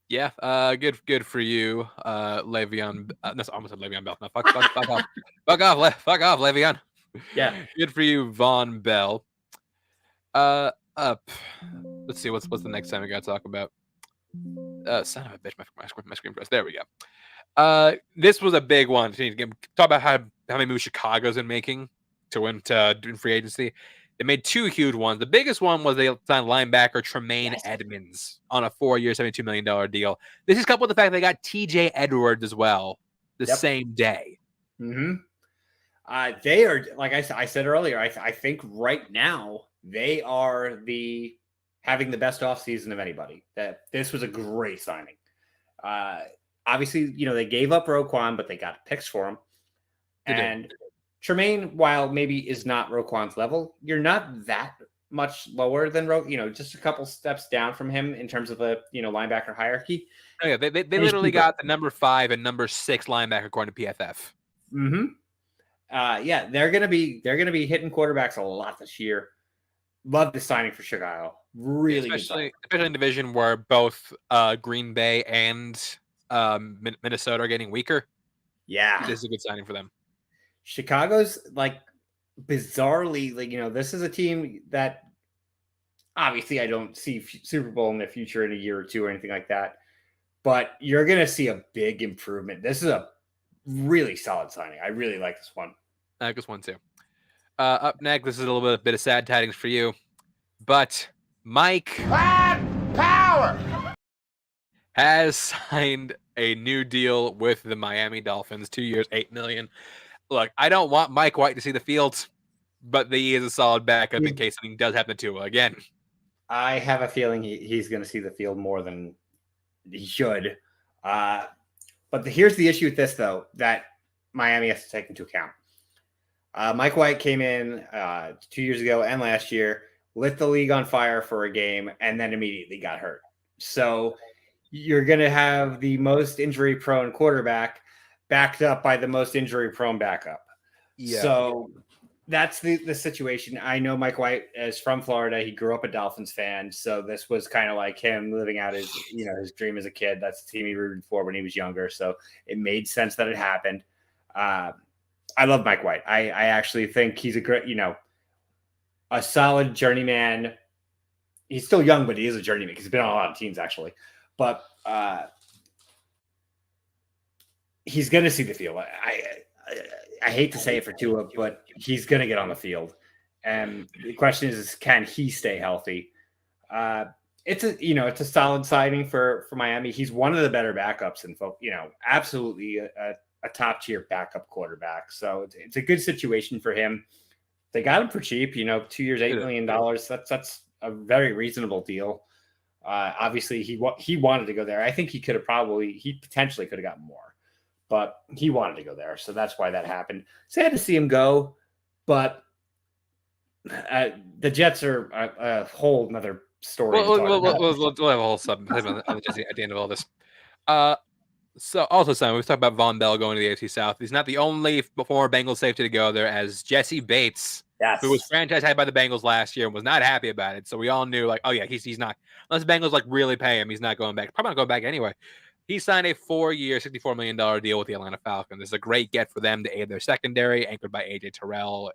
yeah, good for you, Le'Veon. No, I almost said Le'Veon Bell. No, fuck off, Le'Veon. Yeah, good for you, Von Bell. Let's see what's the next time we gotta talk about. Son of a bitch, my screen press. There we go. This was a big one. Talk about how many moves Chicago's been making to win in free agency. They made 2 huge ones. The biggest one was they signed linebacker Tremaine Edmonds on a 4-year, $72 million deal. This is coupled with the fact they got TJ Edwards as well the same day. Mm-hmm. They are, like I said earlier, I think right now they are having the best offseason of anybody. That this was a great signing. Obviously, they gave up Roquan, but they got picks for him. And Tremaine, while maybe is not Roquan's level, you're not that much lower than just a couple steps down from him in terms of the linebacker hierarchy. Oh yeah, they literally got the number 5 and number 6 linebacker according to PFF. Mm-hmm. Yeah, they're gonna be hitting quarterbacks a lot this year. Love the signing for Chicago. Really, especially in division where both Green Bay and Minnesota are getting weaker. Yeah, this is a good signing for them. Chicago's bizarrely this is a team that obviously I don't see Super Bowl in the future in a year or two or anything like that, but you're gonna see a big improvement. This is a really solid signing. I really like this one. I like this one too. Up next, this is a little bit of sad tidings for you, but Mike Power has signed a new deal with the Miami Dolphins, 2 years, $8 million. Look, I don't want Mike White to see the field, but he is a solid backup in case something does happen to him again. I have a feeling he's going to see the field more than he should. But here's the issue with this, though, that Miami has to take into account. Mike White came in 2 years ago and last year, lit the league on fire for a game, and then immediately got hurt. So you're going to have the most injury-prone quarterback backed up by the most injury-prone backup. Yeah. So that's the situation. I know Mike White is from Florida. He grew up a Dolphins fan, so this was kind of like him living out his dream as a kid. That's the team he rooted for when he was younger. So it made sense that it happened. I love Mike White. I actually think he's a great, a solid journeyman. He's still young, but he is a journeyman because he's been on a lot of teams actually. But he's going to see the field. I hate to say it for Tua, but he's going to get on the field. And the question is can he stay healthy? It's a solid signing for Miami. He's one of the better backups in absolutely a top tier backup quarterback. So it's a good situation for him. They got him for cheap, 2 years, $8 million. That's a very reasonable deal. Obviously he wanted to go there. I think he potentially could have gotten more, but he wanted to go there. So that's why that happened. Sad to see him go, but the Jets are a whole nother story. We'll have a whole sub at the end of all this. So also, Simon, we've talked about Von Bell going to the AFC South. He's not the only former Bengals safety to go there, as Jesse Bates, who was franchise tagged by the Bengals last year and was not happy about it. So we all knew, he's not, unless the Bengals really pay him, he's not going back. Probably not going back anyway. He signed a 4-year, $64 million deal with the Atlanta Falcons. This is a great get for them to aid their secondary, anchored by AJ Terrell.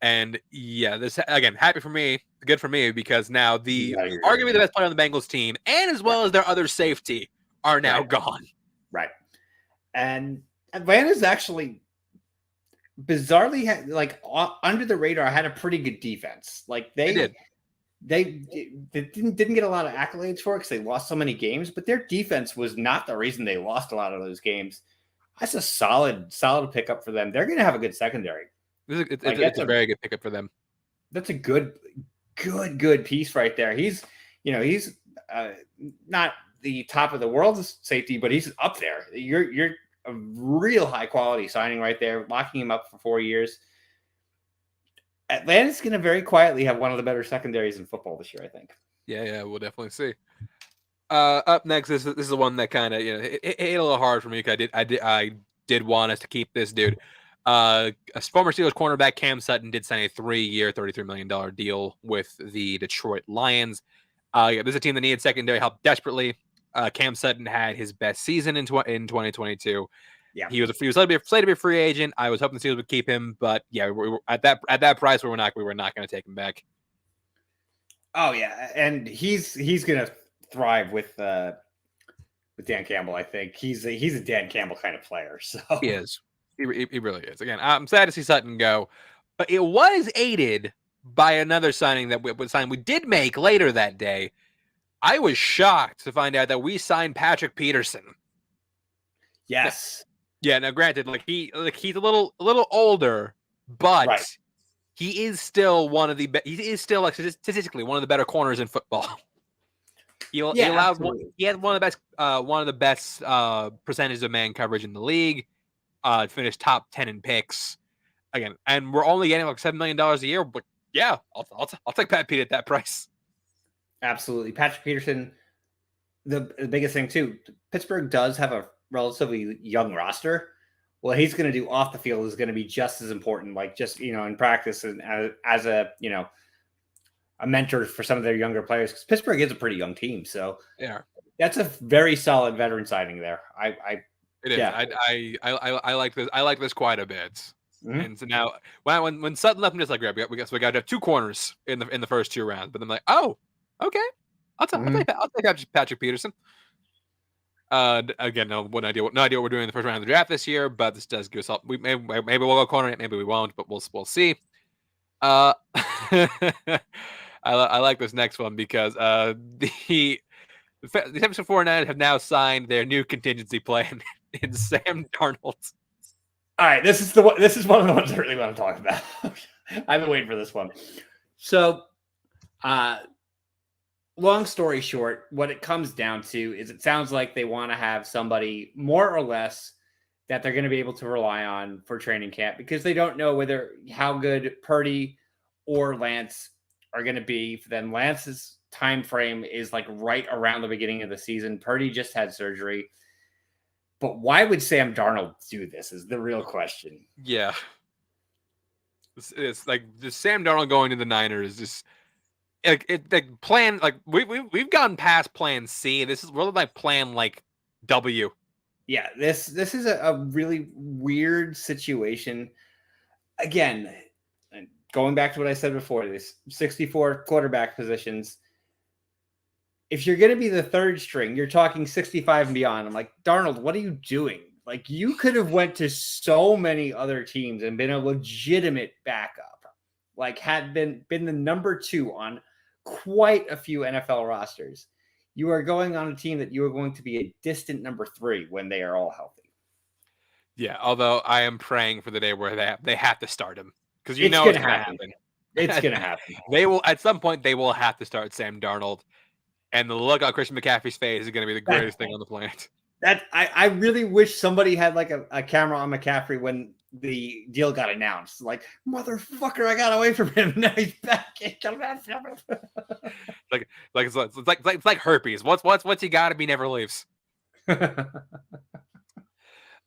And yeah, this again, happy for me, good for me, because now arguably the best player on the Bengals team, and as well as their other safety, are now gone. Right. And Atlanta's actually bizarrely had, under the radar, had a pretty good defense. They didn't get a lot of accolades for it because they lost so many games, but their defense was not the reason they lost a lot of those games. That's a solid pickup for them. They're going to have a good secondary. It's a very good pickup for them. That's a good piece right there. He's not the top of the world's safety, but he's up there. You're a real high quality signing right there, locking him up for 4 years. Atlanta's going to very quietly have one of the better secondaries in football this year, I think. Yeah, we'll definitely see. Up next, this is the one that kind of it hit a little hard for me because I did want us to keep this dude. A former Steelers cornerback Cam Sutton did sign a 3-year, $33 million deal with the Detroit Lions. This is a team that needed secondary help desperately. Cam Sutton had his best season in 2022. Yeah, he was slated to be a free agent. I was hoping the Steelers would keep him, but yeah, we were at that price we were not going to take him back. Oh yeah, and he's going to thrive with Dan Campbell. I think he's a Dan Campbell kind of player. So he is. He really is. Again, I'm sad to see Sutton go, but it was aided by another signing that we did make later that day. I was shocked to find out that we signed Patrick Peterson. Yes. Now granted, he's a little older, but he is still statistically one of the better corners in football. He had one of the best percentages of man coverage in the league. finish top 10 in picks again, and we're only getting like $7 million a year. But yeah, I'll take Pat Pete at that price. Absolutely, Patrick Peterson. The biggest thing too, Pittsburgh does have a relatively young roster. What he's going to do off the field is going to be just as important, like just in practice and as a a mentor for some of their younger players, because Pittsburgh is a pretty young team. So Yeah, that's a very solid veteran signing there. it is. Yeah. I like this. I like this quite a bit. Mhm. And so now, when Sutton left, I'm just like, we got to have 2 corners in the first 2 rounds. But I'm like, oh, okay, I'll take Patrick Peterson. Again, no idea what we're doing in the first round of the draft this year, but this does give us all. Maybe we'll go corner, maybe we won't, but we'll see. I like this next one because the San Francisco 49ers have now signed their new contingency plan in Sam Darnold. All right, this is one of the ones I really want to talk about. I've been waiting for this one. So, long story short, what it comes down to is it sounds like they want to have somebody more or less that they're going to be able to rely on for training camp, because they don't know how good Purdy or Lance are going to be. For them, Lance's time frame is like right around the beginning of the season. Purdy just had surgery. But why would Sam Darnold do this is the real question. Yeah. It's like just Sam Darnold going to the Niners just like plan, like we've gotten past plan C. This is really like plan like W. Yeah, this is a really weird situation. Again, going back to what I said before, this 64 quarterback positions. If you're going to be the third string, you're talking 65 and beyond. I'm like, Darnold, what are you doing? Like, you could have went to so many other teams and been a legitimate backup. Like, had been the number 2 on quite a few NFL rosters. You are going on a team that you are going to be a distant number 3 when they are all healthy. Yeah, although I am praying for the day where they have to start him, because It's it's gonna happen. It's going to happen. They will at some point. They will have to start Sam Darnold, and the look on Christian McCaffrey's face is going to be the greatest thing on the planet. I really wish somebody had like a camera on McCaffrey when the deal got announced. Like, motherfucker, I got away from him. Now he's back. It's like herpes. What's he got if he never leaves? Sam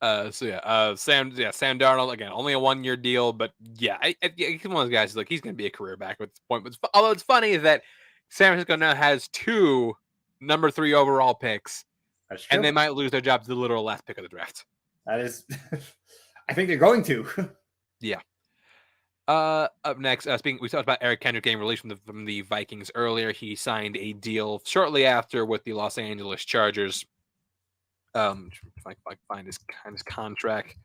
Darnold, again, only a 1-year deal, but yeah, he's one of those guys. Like, he's going to be a career back at this point. But although it's funny that San Francisco now has 2 number 3 overall picks, That's true. and they might lose their job to the literal last pick of the draft. That is, I think they're going to. Yeah. Up next, we talked about Eric Kendrick getting released from the Vikings earlier. He signed a deal shortly after with the Los Angeles Chargers. If I find his contract.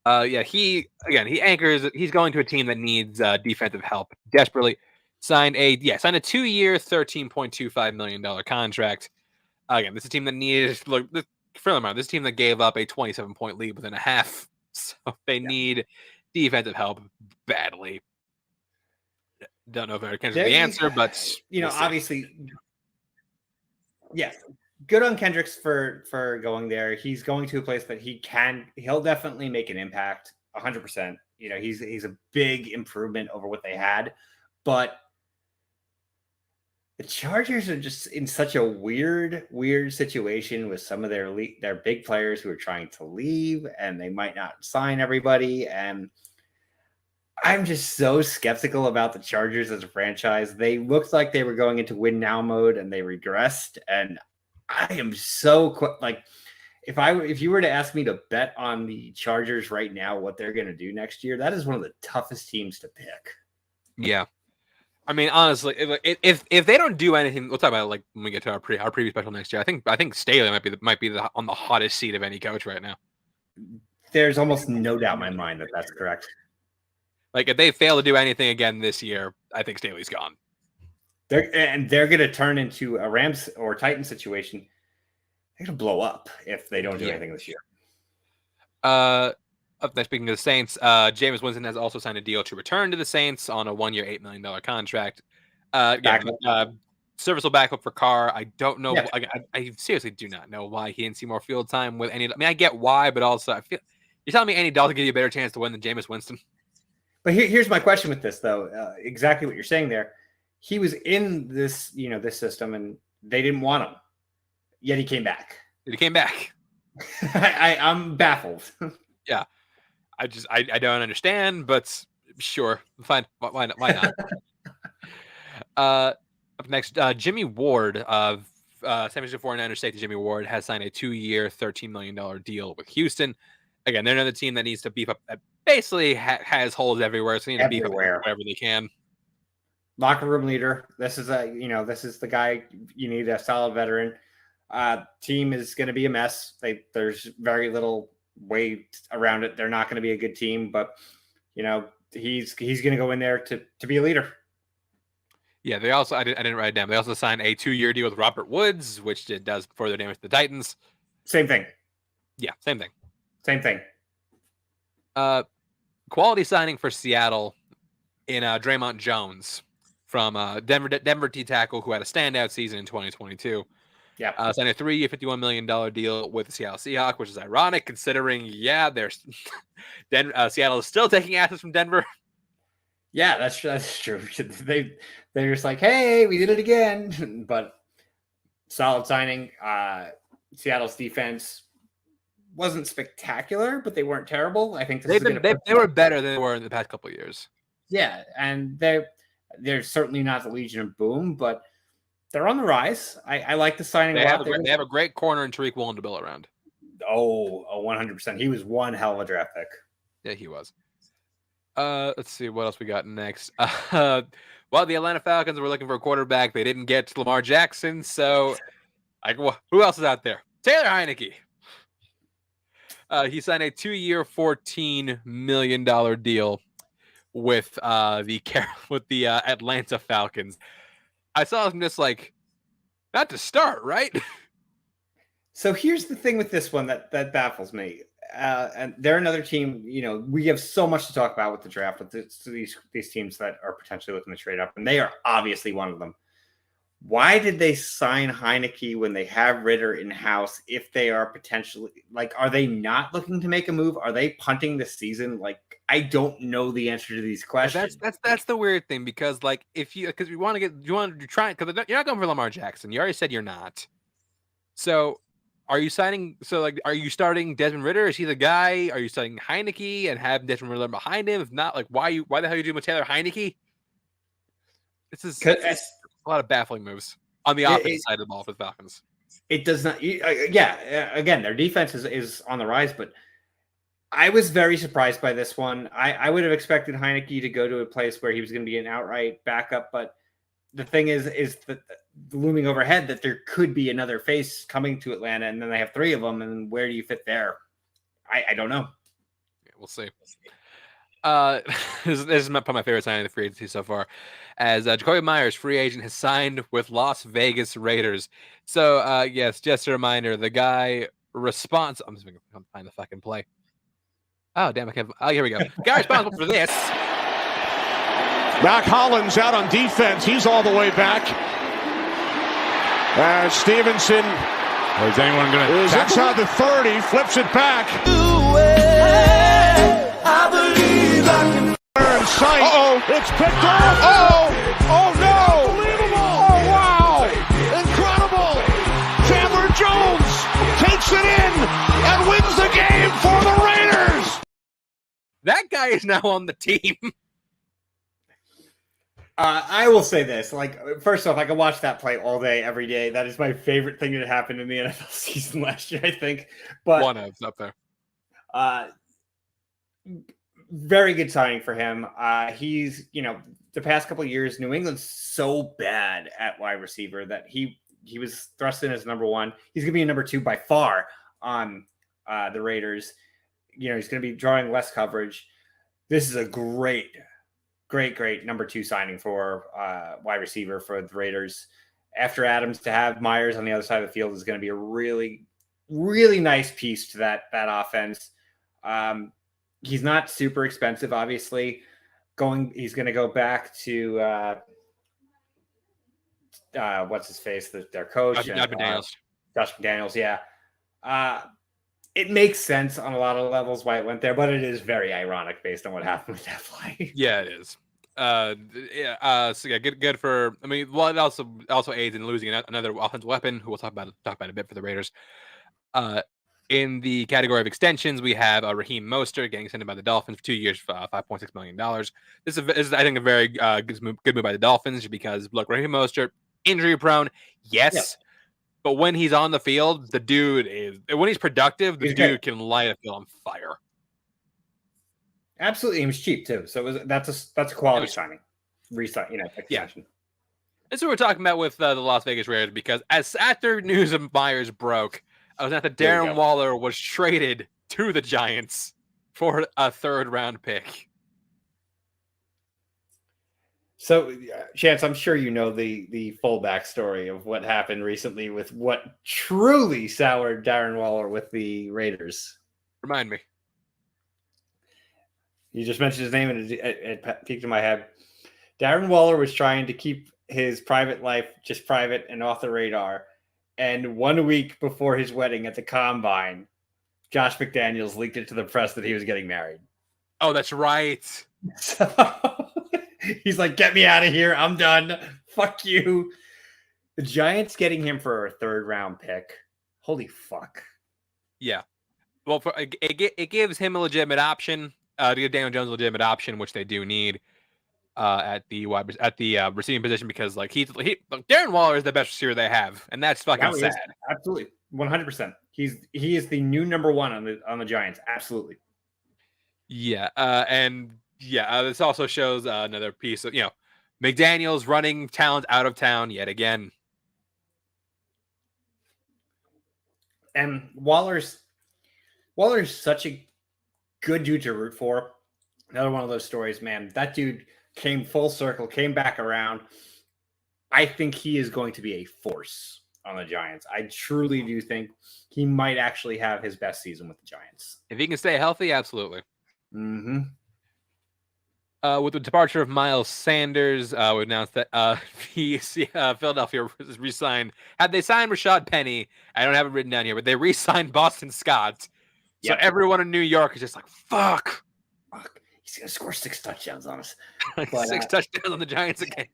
He anchors. He's going to a team that needs defensive help desperately. Signed a 2-year, $13.25 million contract. Again, this is a team that needed. Look, this is a team that gave up a 27-point lead within a half, so they need defensive help badly. Don't know if Eric Kendrick's the answer, but obviously, yes. Good on Kendricks for going there. He's going to a place that he'll definitely make an impact 100%. He's a big improvement over what they had, but the Chargers are just in such a weird situation with some of their big players who are trying to leave, and they might not sign everybody. And I'm just so skeptical about the Chargers as a franchise. They looked like they were going into win now mode, and they regressed. And I am so like, if you were to ask me to bet on the Chargers right now, what they're going to do next year, that is one of the toughest teams to pick. Yeah. I mean, honestly, if they don't do anything, we'll talk about it like when we get to our preview special next year. I think Staley might be on the hottest seat of any coach right now. There's almost no doubt in my mind that that's correct. Like, if they fail to do anything again this year, I think Staley's gone. They're going to turn into a Rams or Titans situation. They're going to blow up if they don't do anything this year. Up next, speaking of the Saints, Jameis Winston has also signed a deal to return to the Saints on a 1-year, $8 million contract. Serviceable backup for Carr. I don't know. Yeah. I seriously do not know why he didn't see more field time with any. I mean, I get why, but also I feel You telling me Andy Dalton give you a better chance to win than Jameis Winston? But here's my question with this, though. Exactly what you're saying there. He was in this, this system, and they didn't want him. Yet he came back. He came back. I'm baffled. Yeah, I don't understand, but sure, fine. Why not? Up next, Jimmy Ward of San Francisco 49ers safety Jimmy Ward has signed a 2-year, $13 million deal with Houston. Again, they're another team that needs to beef up. Basically, has holes everywhere, so they need to beef up wherever they can. Locker room leader. This is this is the guy. You need a solid veteran. Team is going to be a mess. There's very little way around it. They're not going to be a good team, but he's going to go in there to be a leader. Yeah, they also I didn't write it down. They also signed a 2-year deal with Robert Woods, which does further damage to the Titans. Same thing. Yeah, same thing. Same thing. Quality signing for Seattle in Draymond Jones from Denver D tackle who had a standout season in 2022. Yeah, signed a 3-year, $51 million deal with the Seattle Seahawks, which is ironic considering, there's Seattle is still taking assets from Denver. Yeah, that's true. They're just like, hey, we did it again. But solid signing. Seattle's defense wasn't spectacular, but they weren't terrible. I think they were better than they were in the past couple of years. Yeah, and they're certainly not the Legion of Boom, but they're on the rise. I like the signing a lot. They have a great corner in Tariq Woolen to build around. Oh, 100%. He was one hell of a draft pick. Yeah, he was. Let's see what else we got next. The Atlanta Falcons were looking for a quarterback. They didn't get Lamar Jackson, so who else is out there? Taylor Heineke. He signed a 2-year, $14 million deal with the Atlanta Falcons. I saw him just not to start, right? So here's the thing with this one that baffles me. And they're another team, we have so much to talk about with the draft with these teams that are potentially looking to trade up, and they are obviously one of them. Why did they sign Heineke when they have Ritter in-house if they are potentially are they not looking to make a move? Are they punting the season? I don't know the answer to these questions. That's the weird thing because because you're not going for Lamar Jackson. You already said you're not. So are you signing? So are you starting Desmond Ritter? Is he the guy? Are you starting Heineke and have Desmond Ritter behind him? If not, why the hell are you doing with Taylor Heineke? This is a lot of baffling moves on the opposite side of the ball for the Falcons. It does not. Again, their defense is on the rise, but I was very surprised by this one. I would have expected Heineke to go to a place where he was going to be an outright backup, but the thing is that looming overhead that there could be another face coming to Atlanta, and then they have 3 of them, and where do you fit there? I don't know. Yeah, we'll see. This is probably my favorite signing of the free agency so far, as Jacoby Myers, free agent, has signed with Las Vegas Raiders. So, yes, just a reminder, the guy responds. I'm just going to find the fucking play. Oh, damn, I can't. Oh, here we go. The guy responsible for this. Mac Hollins out on defense. He's all the way back. Stevenson. Is anyone going to is inside the 30, flips it back. I believe I can. In sight. Uh-oh. It's picked off. Oh no. Unbelievable. Oh, wow. Incredible. Chandler Jones takes it in and wins the game for the Raiders. That guy is now on the team. I will say this, first off, I can watch that play all day, every day. That is my favorite thing that happened in the NFL season last year, I think. But one of up there. Very good signing for him. He's, the past couple of years, New England's so bad at wide receiver that he was thrust in as number 1. He's going to be a number 2 by far on the Raiders. He's going to be drawing less coverage. This is a great number 2 signing for wide receiver for the Raiders. After Adams, to have Myers on the other side of the field is going to be a really, really nice piece to that offense. He's not super expensive, obviously. He's going to go back to what's his face, their coach, Josh McDaniels. Josh McDaniels, yeah. it makes sense on a lot of levels why it went there, but it is very ironic based on what happened with that flight. Yeah, it is. So yeah, good for. I mean, well, it also aids in losing another offensive weapon, who we'll talk about in a bit for the Raiders. In the category of extensions, we have Raheem Mostert getting extended by the Dolphins for 2 years, for $5.6 million. This is, I think, a very good move by the Dolphins, because look, Raheem Mostert, injury prone, yes. Yeah. But when he's on the field, the dude is, when he's productive, the dude can light a field on fire. Absolutely, he was cheap too. So that's a quality signing, extension. Yeah. That's what we're talking about with the Las Vegas Raiders, because after news of Myers broke, I was at that Darren Waller was traded to the Giants for a 3rd-round pick. So, Chance, I'm sure you know the full backstory of what happened recently with what truly soured Darren Waller with the Raiders. Remind me. You just mentioned his name and it peeked in my head. Darren Waller was trying to keep his private life just private and off the radar. And 1 week before his wedding at the Combine, Josh McDaniels leaked it to the press that he was getting married. Oh, that's right. So he's like, get me out of here. I'm done. Fuck you. The Giants getting him for a 3rd-round pick. Holy fuck. Yeah. Well, it gives him a legitimate option. To give Daniel Jones a legitimate option, which they do need at the receiving position, because like Darren Waller is the best receiver they have, and that's fucking sad. Absolutely, 100%. He is the new number 1 on the Giants. Absolutely. Yeah, this also shows another piece of McDaniels running talent out of town yet again. And Waller's such a good dude to root for. Another one of those stories, man. That dude came full circle, came back around. I think he is going to be a force on the Giants. I truly do think he might actually have his best season with the Giants. If he can stay healthy, absolutely. Mm-hmm. With the departure of Miles Sanders, we announced that Philadelphia re-signed. Had they signed Rashad Penny, I don't have it written down here, but they re-signed Boston Scott. So everyone in New York is just like, fuck. He's going to score 6 touchdowns on us. But, 6 touchdowns on the Giants again.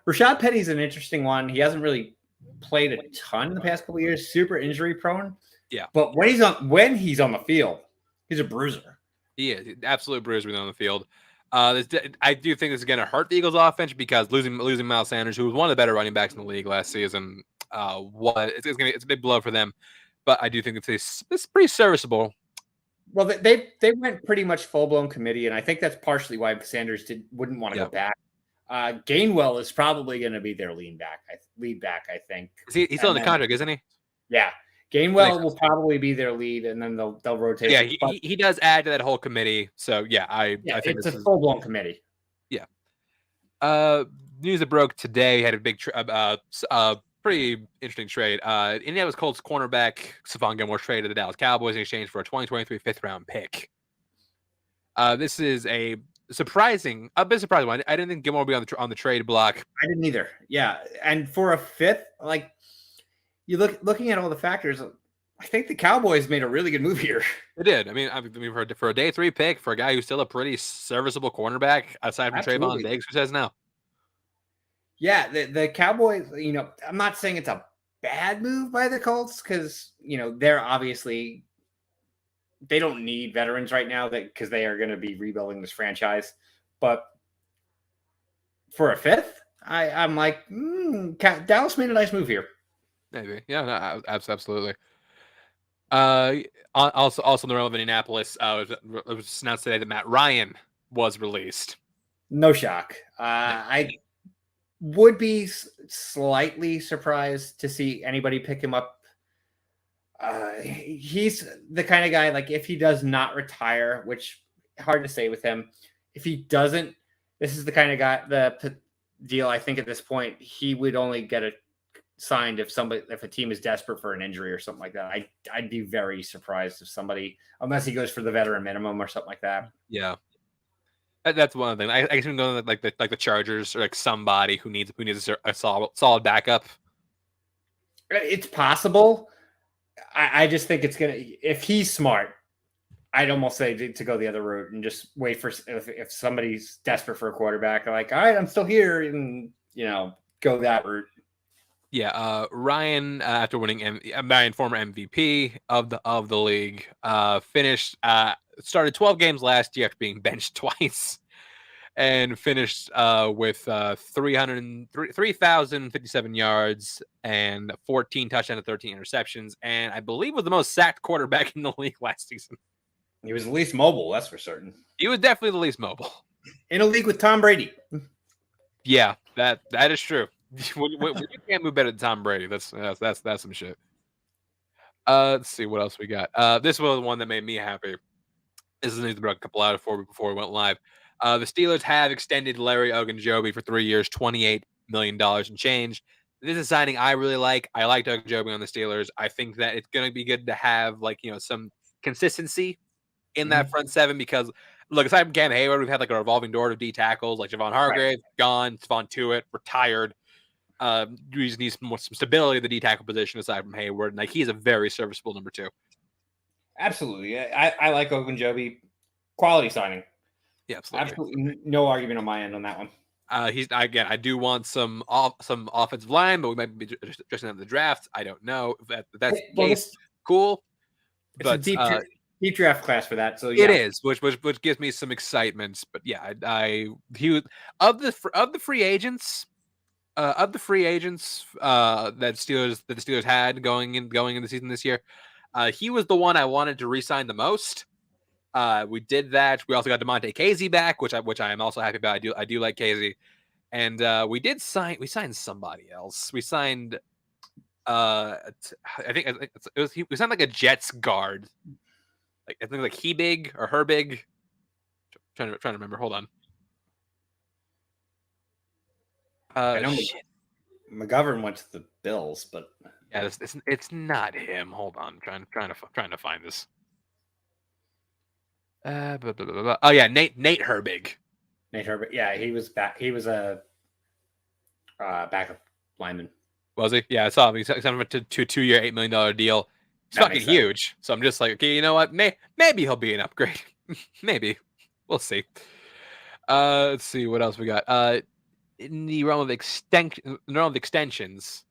Rashad Penny's an interesting one. He hasn't really played a ton in the past couple of years. Super injury prone. Yeah. But when he's on the field, he's a bruiser. He is. Absolute bruiser on the field. I do think this is going to hurt the Eagles' offense, because losing Miles Sanders, who was one of the better running backs in the league last season, it's a big blow for them. But I do think it's pretty serviceable. Well, they went pretty much full-blown committee, and I think that's partially why Sanders wouldn't want to go back. Gainwell is probably going to be their lead back, I think. He's still in the contract, isn't he? Yeah. Gainwell will probably be their lead, and then they'll rotate. Yeah, he does add to that whole committee. So, I think it's a full-blown committee. Yeah. News that broke today had a big pretty interesting trade. Indianapolis Colts cornerback Stephon Gilmore traded to the Dallas Cowboys in exchange for a 2023 5th-round pick. This is a bit surprising one. I didn't think Gilmore would be on the trade block. I didn't either. Yeah, and for a 5th, like you looking at all the factors, I think the Cowboys made a really good move here. They did. I mean, for a day 3 pick for a guy who's still a pretty serviceable cornerback, aside from Trayvon Diggs, who says now. Yeah, the Cowboys, I'm not saying it's a bad move by the Colts, because, they're obviously, they don't need veterans right now because they are going to be rebuilding this franchise. But for a 5th, I'm like, Dallas made a nice move here. Maybe. Yeah, no, absolutely. Also in the realm of Indianapolis, it was announced today that Matt Ryan was released. No shock. I would be slightly surprised to see anybody pick him up. He's the kind of guy, like, if he does not retire, which hard to say with him, if he doesn't, this is the kind of guy, the deal, I think at this point, he would only get signed if a team is desperate for an injury or something like that. I'd be very surprised if somebody, unless he goes for the veteran minimum or something like that. Yeah. That's one of the things. I guess we can go like the Chargers, or like somebody who needs a solid backup. It's possible. I just think it's gonna. If he's smart, I'd almost say to go the other route and just wait for if somebody's desperate for a quarterback. Like, all right, I'm still here, and go that route. Yeah, Ryan, after winning Ryan, former MVP of the league, finished started 12 games last year after being benched twice, and finished with 3,057 yards and 14 touchdowns and 13 interceptions, and I believe was the most sacked quarterback in the league last season. He was the least mobile, that's for certain. He was definitely the least mobile. In a league with Tom Brady. Yeah, that is true. when you can't move better than Tom Brady, that's some shit. Let's see what else we got. This was one that made me happy. This is news about a couple hours before we went live. The Steelers have extended Larry Ogunjobi for 3 years, $28 million and change. This is a signing I really like. I liked Ogunjobi on the Steelers. I think that it's going to be good to have some consistency in that front seven because look, aside from Cam Hayward, we've had like a revolving door of D tackles like Javon Hargrave, gone, Stephon Tuitt, retired. We just need some stability at the D tackle position aside from Hayward. And he's a very serviceable number 2. Absolutely. I like Ogunjobi. Quality signing. Yeah, absolutely. Absolutely no argument on my end on that one. I do want some offensive line, but we might be addressing that in the draft. I don't know if that's the case. Cool. It's a deep draft class for that. So it is, which gives me some excitement. But yeah, he was of the free agents that the Steelers had going in the season this year. He was the one I wanted to re-sign the most. We did that. We also got DeMonte Casey back, which I am also happy about. I do like Casey, and we signed somebody else. We signed we signed like a Jets guard. Like I think like Hebig or Herbig. Trying to remember. Hold on. I know McGovern went to the Bills, but yeah, it's not him. Hold on, trying to find this. Oh yeah, Nate Herbig. Nate Herbig. Yeah, he was back. He was a backup lineman. Was he? Yeah, I saw him. He signed him to a 2-year, $8 million deal. It's fucking huge. So I'm just like, okay, you know what? Maybe he'll be an upgrade. Maybe. We'll see. Let's see what else we got. In the realm of extensions,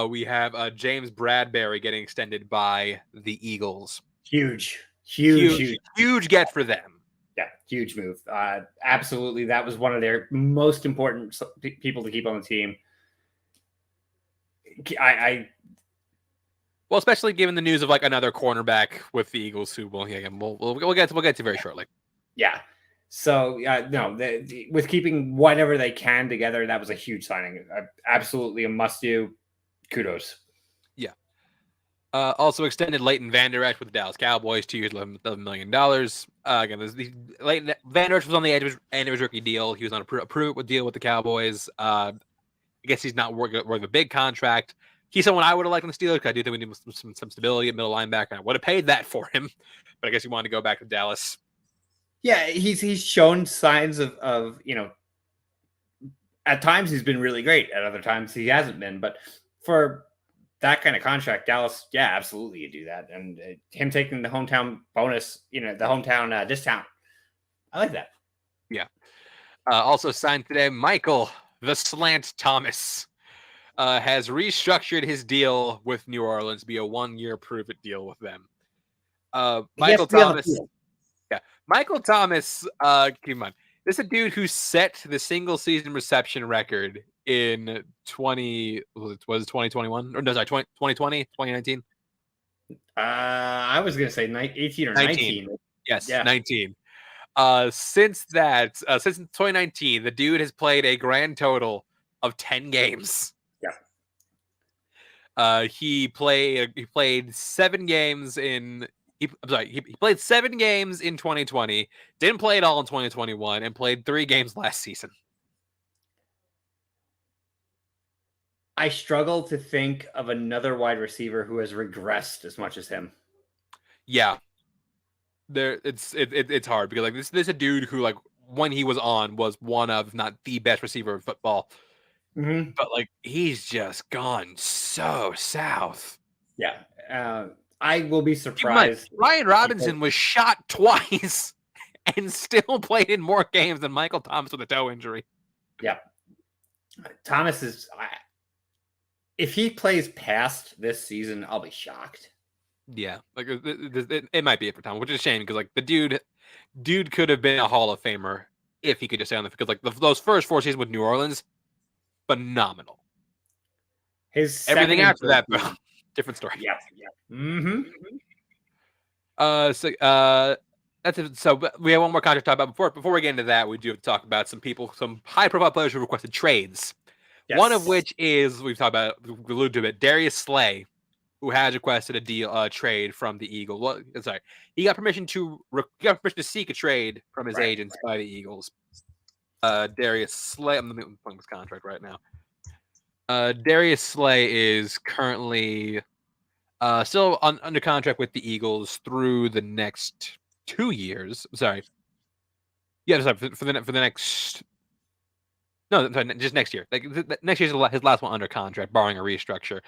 we have James Bradbury getting extended by the Eagles. Huge get for them. Yeah, huge move. Absolutely, that was one of their most important people to keep on the team. Well, especially given the news of like another cornerback with the Eagles, who we'll get to very shortly. Yeah. So with keeping whatever they can together, that was a huge signing. Absolutely a must do. Kudos. Yeah. Also extended Leighton Vander Esch with the Dallas Cowboys, 2 years, $11 million. Again, Leighton Vander Esch was on the end of his rookie deal. He was on a prove deal with the Cowboys. I guess he's not worth a big contract. He's someone I would have liked on the Steelers because I do think we need some stability at middle linebacker. I would have paid that for him, but I guess he wanted to go back to Dallas. Yeah, he's shown signs of at times he's been really great. At other times he hasn't been. But for that kind of contract, Dallas, yeah, absolutely you do that. And him taking the hometown bonus, the hometown discount, I like that. Yeah. Also signed today, Michael the Slant Thomas has restructured his deal with New Orleans to be a 1-year prove-it deal with them. Michael Thomas. Yeah, Michael Thomas, keep in mind, this is a dude who set the single season reception record in 2021? Or no, sorry, 2020, 2019? I was going to say 18 or 19. Yes, yeah. 19. Since 2019, the dude has played a grand total of 10 games. Yeah. He played 7 games in... He played 7 games in 2020, didn't play it all in 2021, and played 3 games last season. I struggle to think of another wide receiver who has regressed as much as him. Yeah, it's hard because this is a dude who when he was on was one of, if not the best receiver in football. Mm-hmm. But he's just gone so south. Yeah. I will be Keep in mind, surprised. Ryan Robinson was shot twice and still played in more games than Michael Thomas with a toe injury. Yeah. Thomas is, if he plays past this season, I'll be shocked. Yeah, like it might be it for Thomas, which is a shame because like the dude could have been a Hall of Famer if he could just stay on the because like those first 4 seasons with New Orleans, phenomenal. His Everything second after that, and third different story. Yeah. Mm-hmm. That's it. So we have one more contract to talk about. Before we get into that, we do have to talk about some high profile players who requested trades. Yes. One of which is we alluded to it, Darius Slay, who has requested a trade from the Eagles. Well, sorry, he got permission to seek a trade from his agents by the Eagles. Darius Slay, I'm pulling his contract right now. Darius Slay is currently still under contract with the Eagles through the next 2 years. Sorry, yeah, sorry, for the next. No, sorry, just next year. Like next year's his last one under contract, barring a restructure.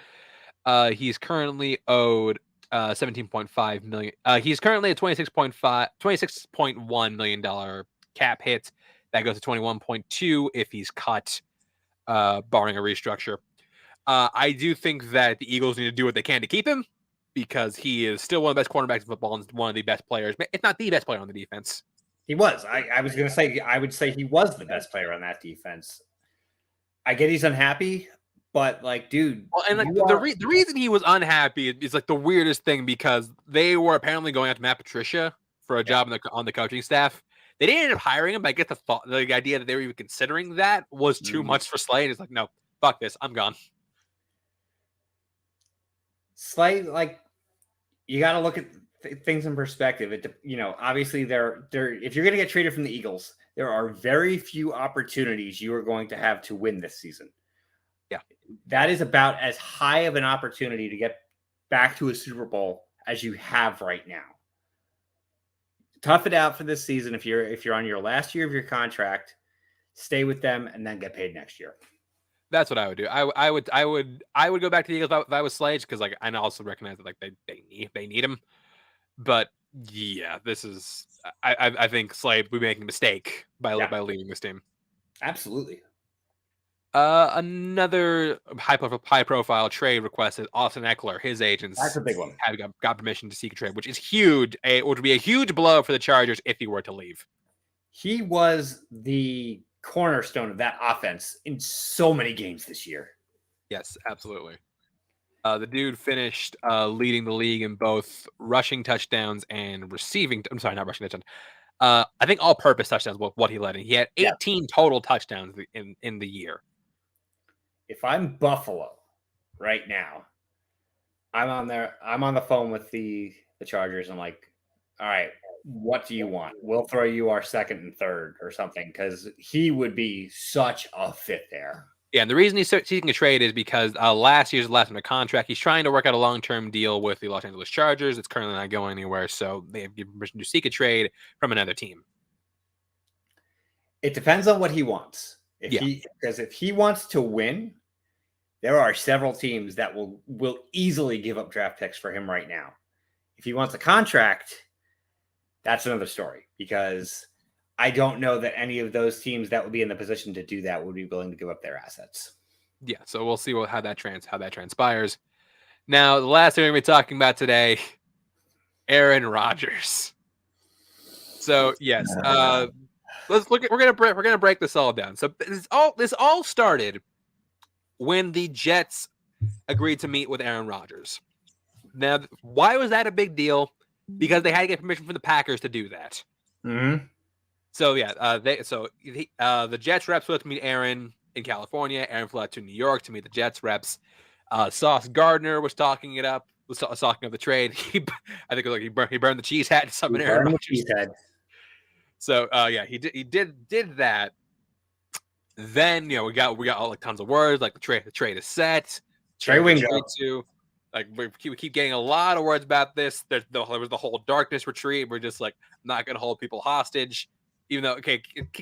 He's currently owed 17.5 million. He's currently at $26.1 million cap hit. That goes to 21.2 if he's cut, barring a restructure. I do think that the Eagles need to do what they can to keep him because he is still one of the best cornerbacks in football and one of the best players, if not the best player on the defense. He was. I was going to say, I would say he was the best player on that defense. I get he's unhappy, but like, dude. Well, and like the reason he was unhappy is like the weirdest thing because they were apparently going after Matt Patricia for a job on the coaching staff. They didn't end up hiring him, but I get the idea that they were even considering that was too much for Slay. And it's like, no, fuck this, I'm gone. Slay, like, you got to look at things in perspective. Obviously, there. If you're going to get traded from the Eagles, there are very few opportunities you are going to have to win this season. Yeah, that is about as high of an opportunity to get back to a Super Bowl as you have right now. Tough it out for this season. If you're on your last year of your contract, stay with them and then get paid next year. That's what I would do. I would go back to the Eagles if I was Slade because like I also recognize that like they need him. But yeah, this is I think Slade would be making a mistake by leaving this team. Absolutely. Another high profile trade requested Austin Eckler. His agents That's a big one. Have got permission to seek a trade, which is huge. Would be a huge blow for the Chargers if he were to leave. He was the cornerstone of that offense in so many games this year. Yes, absolutely. The dude finished leading the league in both rushing touchdowns and receiving. I'm sorry, not rushing touchdowns. I think all-purpose touchdowns. What he led in. He had 18 total touchdowns in the year. If I'm Buffalo right now, I'm on the phone with the Chargers. I'm like, all right, what do you want? We'll throw you our second and third or something because he would be such a fit there. Yeah, and the reason he's seeking a trade is because last year's last under contract. He's trying to work out a long-term deal with the Los Angeles Chargers. It's currently not going anywhere, so they have given permission to seek a trade from another team. It depends on what he wants. Because if he wants to win, there are several teams that will easily give up draft picks for him right now. If he wants a contract, that's another story because I don't know that any of those teams that would be in the position to do that would be willing to give up their assets. Yeah, so we'll see how that transpires. Now, the last thing we're going to be talking about today, Aaron Rodgers. So yes, let's look at. We're gonna break this all down. So this all started when the Jets agreed to meet with Aaron Rodgers. Now, why was that a big deal? Because they had to get permission from the Packers to do that. Mm-hmm. So yeah, the Jets reps went to meet Aaron in California. Aaron flew out to New York to meet the Jets reps. Sauce Gardner was talking it up. Was talking of the trade. I think it was like he burned the cheese hat to summon Aaron Rodgers. So yeah, he did that. Then we got all like tons of words like the trade is set. Trey Wingo. Like we keep getting a lot of words about this. There was the whole darkness retreat. We're just like not going to hold people hostage, even though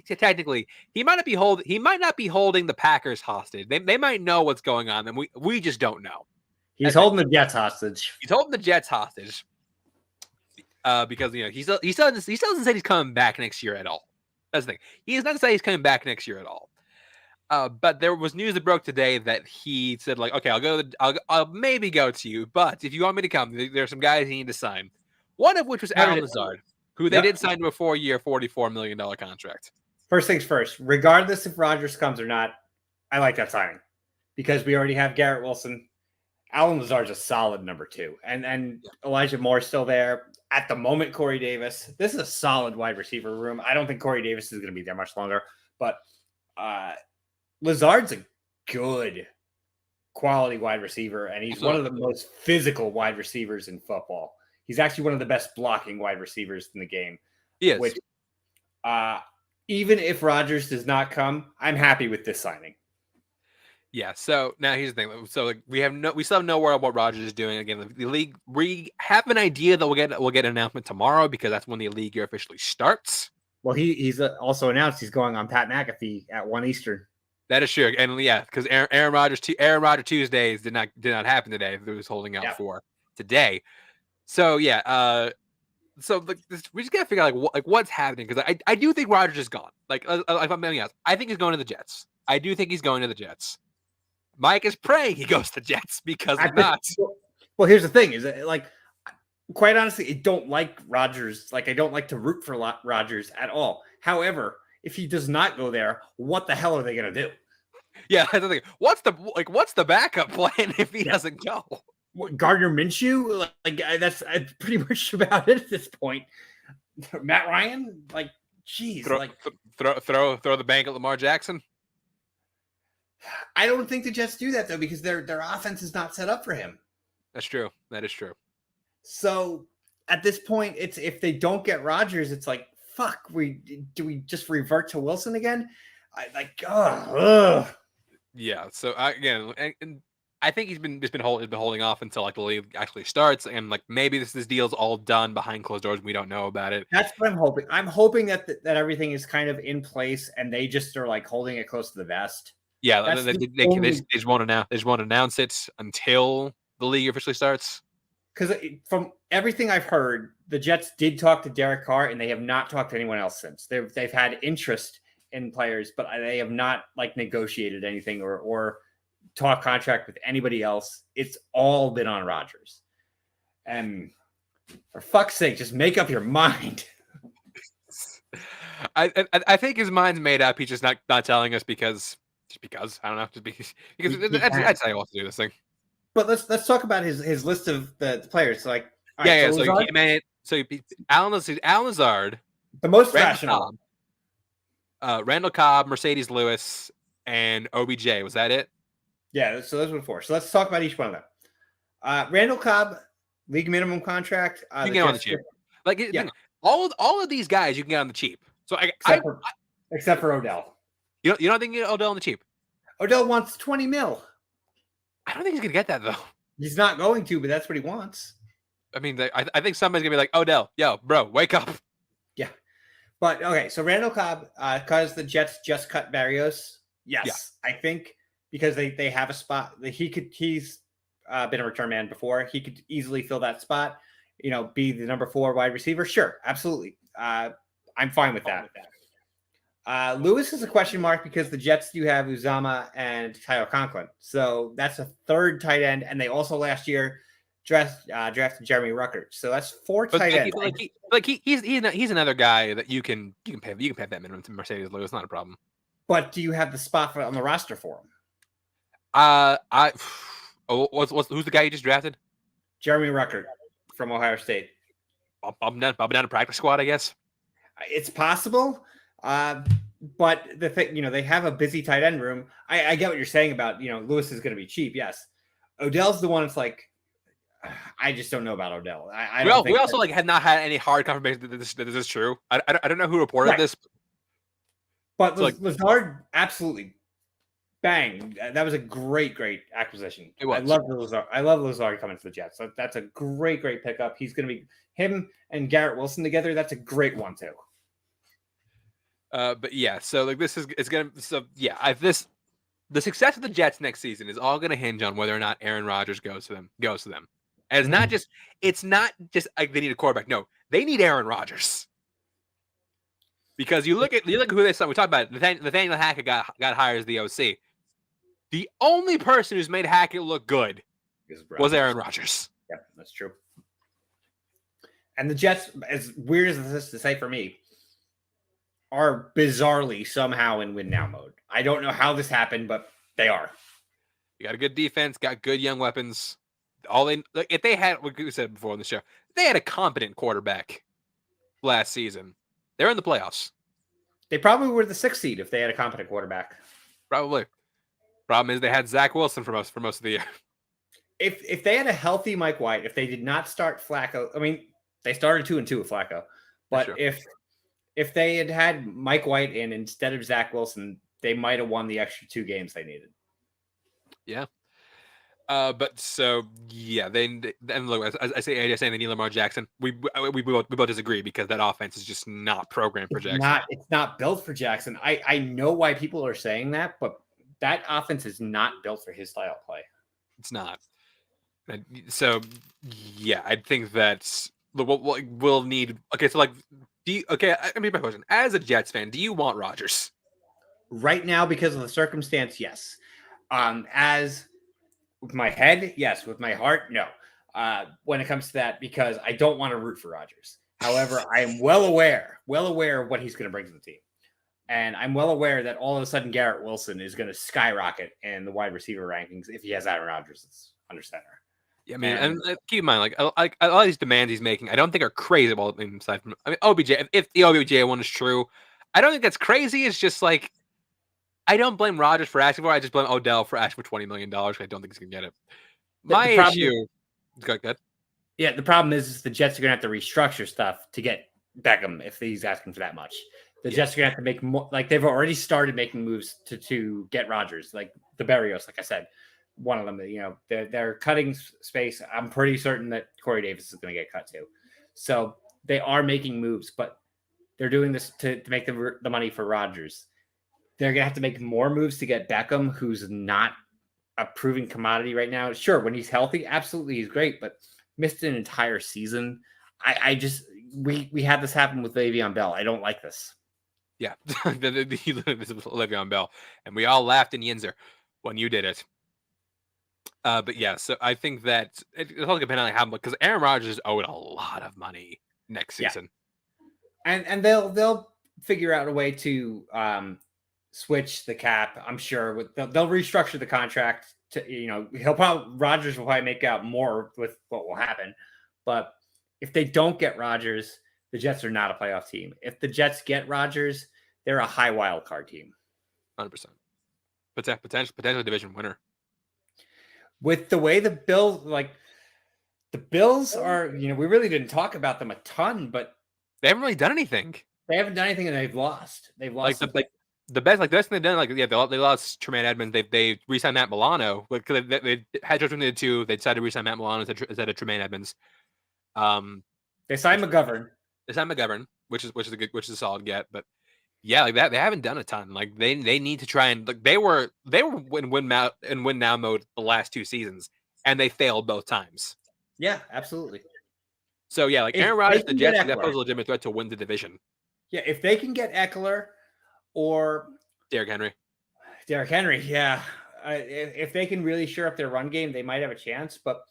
technically he might not be holding the Packers hostage. They might know what's going on, and we just don't know. He's holding the Jets hostage. He's holding the Jets hostage because he doesn't say he's coming back next year at all. That's the thing. He does not say he's coming back next year at all. But there was news that broke today that he said, like, okay, I'll maybe go to you, but if you want me to come, there's some guys you need to sign. One of which was Alan Lazard, who they did sign to a 4-year, $44 million contract. First things first, regardless if Rodgers comes or not, I like that signing because we already have Garrett Wilson. Alan Lazard's a solid number 2. And Elijah Moore's still there. At the moment, Corey Davis. This is a solid wide receiver room. I don't think Corey Davis is going to be there much longer, but Lazard's a good quality wide receiver, and he's one of the most physical wide receivers in football. He's actually one of the best blocking wide receivers in the game. Yes. Which, even if Rodgers does not come, I'm happy with this signing. Yeah. So now here's the thing. So we still have no word on what Rodgers is doing. Again, the league, we have an idea that we'll get an announcement tomorrow because that's when the league year officially starts. Well, he's also announced he's going on Pat McAfee at 1 Eastern. That is true, and yeah, because Aaron Rodgers Tuesdays did not happen today. It was holding out for today. So yeah, we just gotta figure out like what's happening because I do think Rodgers is gone. Like if I'm being honest, I think he's going to the Jets. I do think he's going to the Jets. Mike is praying he goes to the Jets because if not. Well, here's the thing: is like, quite honestly, I don't like Rodgers. Like, I don't like to root for Rodgers at all. However, if he does not go there, what the hell are they going to do? Yeah, that's the thing. What's the backup plan if he doesn't go? Gardner Minshew? Like that's pretty much about it at this point. Matt Ryan? Like, geez. Throw the bank at Lamar Jackson? I don't think the Jets do that, though, because their offense is not set up for him. That's true. That is true. So at this point, it's if they don't get Rodgers, it's like, fuck, do we just revert to Wilson again? Yeah. So I think he's been holding off until like the league actually starts, and like maybe this deal's all done behind closed doors and we don't know about it. That's what I'm hoping. I'm hoping that everything is kind of in place and they just are like holding it close to the vest. Yeah, they just won't announce it until the league officially starts. Because from everything I've heard, the Jets did talk to Derek Carr, and they have not talked to anyone else since. They've had interest in players, but they have not like negotiated anything or talk contract with anybody else. It's all been on Rodgers. And for fuck's sake, just make up your mind. I think his mind's made up. He's just not telling us because I don't know. Because that's how he wants to do this thing. But let's talk about his list of the players. So like, Alan Lazard, the most rational. Randall Cobb, Mercedes Lewis, and OBJ. Was that it? Yeah. So those were 4. So let's talk about each one of them. Randall Cobb, league minimum contract. You can get on the cheap. All of these guys you can get on the cheap. So except for Odell. You don't think you get Odell on the cheap? Odell wants $20 million. I don't think he's gonna get that though. He's not going to, but that's what he wants. I mean, I think somebody's gonna be like, Odell, yo, bro, wake up. Yeah, but okay. So Randall Cobb, because the Jets just cut Barrios. Yes, yeah. I think because they have a spot that he's been a return man before. He could easily fill that spot. Be the number 4 wide receiver. Sure, absolutely. I'm fine with that. Lewis is a question mark because the Jets do have Uzama and Tyler Conklin. So that's a 3rd tight end. And they also last year drafted Jeremy Ruckert. So that's 4 tight ends. He's another guy that you can pay that minimum to Mercedes Lewis. Not a problem. But do you have the spot on the roster for him? Who's the guy you just drafted? Jeremy Ruckert from Ohio State. I'm down to practice squad, I guess. It's possible. But the thing, they have a busy tight end room. I get what you're saying about, Lewis is going to be cheap. Yes. Odell's the one that's like, I just don't know about Odell. We also have not had any hard confirmation that this is true. I don't know who reported this. But Lazard, absolutely. Bang. That was a great acquisition. It was. I love Lazard coming to the Jets. So that's a great pickup. He's going to be him and Garrett Wilson together. That's a great one too. But yeah, so like this the success of the Jets next season is all going to hinge on whether or not Aaron Rodgers goes to them. And it's not just like they need a quarterback. No, they need Aaron Rodgers. Because you look at who they signed. We talked about it. Nathaniel Hackett got hired as the OC. The only person who's made Hackett look good was Aaron Rodgers. Yeah, that's true. And the Jets, as weird as this is to say for me, are bizarrely somehow in win now mode. I don't know how this happened, but they are. You got a good defense, got good young weapons. If they had, what we said before on the show, if they had a competent quarterback last season, they're in the playoffs. They probably were the 6th seed if they had a competent quarterback. Probably. Problem is they had Zach Wilson for most of the year. If they had a healthy Mike White, if they did not start Flacco, I mean, they started 2-2 with Flacco, but sure. if they had Mike White in instead of Zach Wilson, they might have won the extra 2 games they needed. Yeah. But so yeah, and look, as I say, AJ saying they need Lamar Jackson. We both disagree because that offense is just not programmed for Jackson. It's not built for Jackson. I know why people are saying that, but that offense is not built for his style of play. It's not. So yeah, I think that's we'll need. Okay, so like, I mean, my question: as a Jets fan, do you want Rodgers right now because of the circumstance? Yes. As with my head, yes. With my heart, no. When it comes to that, because I don't want to root for Rodgers. However, I am well aware of what he's going to bring to the team. And I'm well aware that all of a sudden Garrett Wilson is going to skyrocket in the wide receiver rankings if he has Aaron Rodgers under center. Yeah, I mean, and keep in mind, like all these demands he's making, I don't think are crazy. Well, aside from, I mean, OBJ, if the OBJ one is true, I don't think that's crazy. It's just like, I don't blame Rodgers for asking for it. I just blame Odell for asking for $20 million. I don't think he's going to get it. My issue. Good. Yeah, the problem is the Jets are going to have to restructure stuff to get Beckham if he's asking for that much. The Jets are going to have to make more, like they've already started making moves to get Rodgers, like the Berrios, like I said. One of them, they're cutting space. I'm pretty certain that Corey Davis is going to get cut too. So they are making moves, but they're doing this to make the money for Rodgers. They're going to have to make more moves to get Beckham, who's not a proven commodity right now. Sure, when he's healthy, absolutely he's great, but missed an entire season. We had this happen with Le'Veon Bell. I don't like this. Yeah, Le'Veon Bell, and we all laughed in Yinzer when you did it. But yeah, so I think that it's all depending on how much, because Aaron Rodgers is owed a lot of money next season, and they'll figure out a way to switch the cap. I'm sure they'll restructure the contract to Rodgers will probably make out more with what will happen, but if they don't get Rodgers, the Jets are not a playoff team. If the Jets get Rodgers, they're a high wild card team. 100%. Potential division winner. With the way the Bills are, we really didn't talk about them a ton, but they haven't really done anything. They haven't done anything, and they've lost. The best thing they've done, they lost Tremaine Edmonds. They re-signed Matt Milano because they had just needed to. They decided to re-sign Matt Milano instead of Tremaine Edmonds. They signed McGovern. Which is a solid get, but yeah, like that they haven't done a ton. Like they need to try and they were in win now mode the last 2 seasons, and they failed both times. Yeah, absolutely. So yeah, like Aaron Rodgers, the Jets, that pose a legitimate threat to win the division. Yeah, if they can get Eckler or Derrick Henry, yeah, if they can really shore up their run game, they might have a chance. But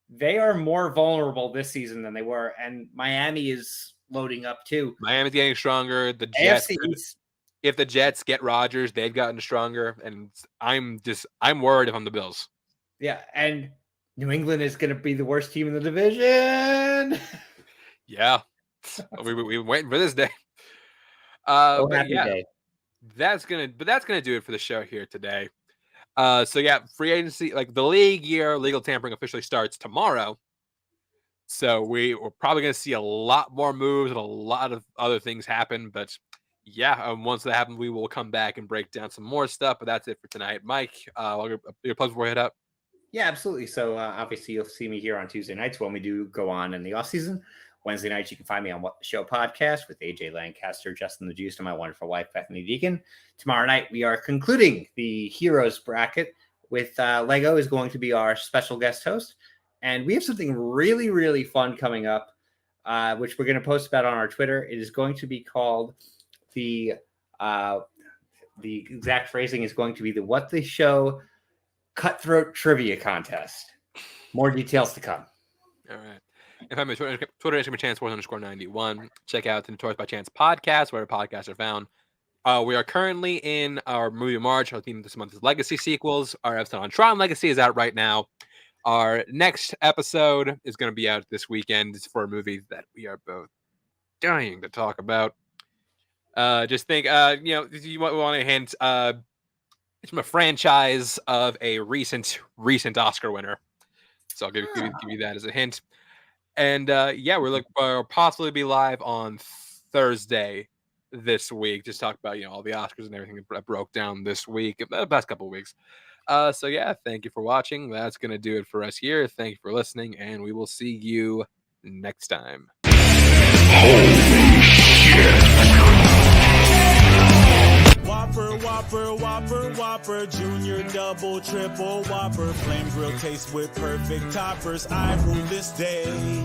they are more vulnerable this season than they were, and Miami is loading up too. Miami's getting stronger. The Jets, if the Jets get Rodgers, they've gotten stronger, and I'm worried if I'm the Bills. Yeah, and New England is going to be the worst team in the division. Yeah, we've waiting for this day. Day. That's gonna do it for the show here today. So yeah, free agency, like the league year, legal tampering officially starts tomorrow. So we're probably going to see a lot more moves and a lot of other things happen. But yeah, once that happens, we will come back and break down some more stuff. But that's it for tonight. Mike, your plugs before we head up. Yeah, absolutely. So obviously you'll see me here on Tuesday nights when we do go on in the off season. Wednesday nights, you can find me on What the Show podcast with AJ Lancaster, Justin the Juice, and my wonderful wife, Bethany Deacon. Tomorrow night, we are concluding the Heroes bracket with Lego is going to be our special guest host. And we have something really, really fun coming up, which we're going to post about on our Twitter. It is going to be called the exact phrasing is going to be the What the Show Cutthroat Trivia Contest. More details to come. All right. And find me on Twitter, Instagram, Chance Sports _91. Check out the Notorious by Chance podcast, where podcasts are found. We are currently in our movie of March. Our theme this month is Legacy sequels. Our episode on Tron Legacy is out right now. Our next episode is going to be out this weekend. It's for a movie that we are both dying to talk about. Just think, you want a hint. It's from a franchise of a recent Oscar winner. So I'll give you that as a hint. And we'll possibly be live on Thursday this week. Just talk about all the Oscars and everything that broke down this week, the past couple of weeks. Thank you for watching. That's gonna do it for us here. Thank you for listening, and we will see you next time. Whopper, Whopper, Whopper, Whopper, Junior, Double, Triple, Whopper, Flame Grill taste with perfect toppers. I rule this day.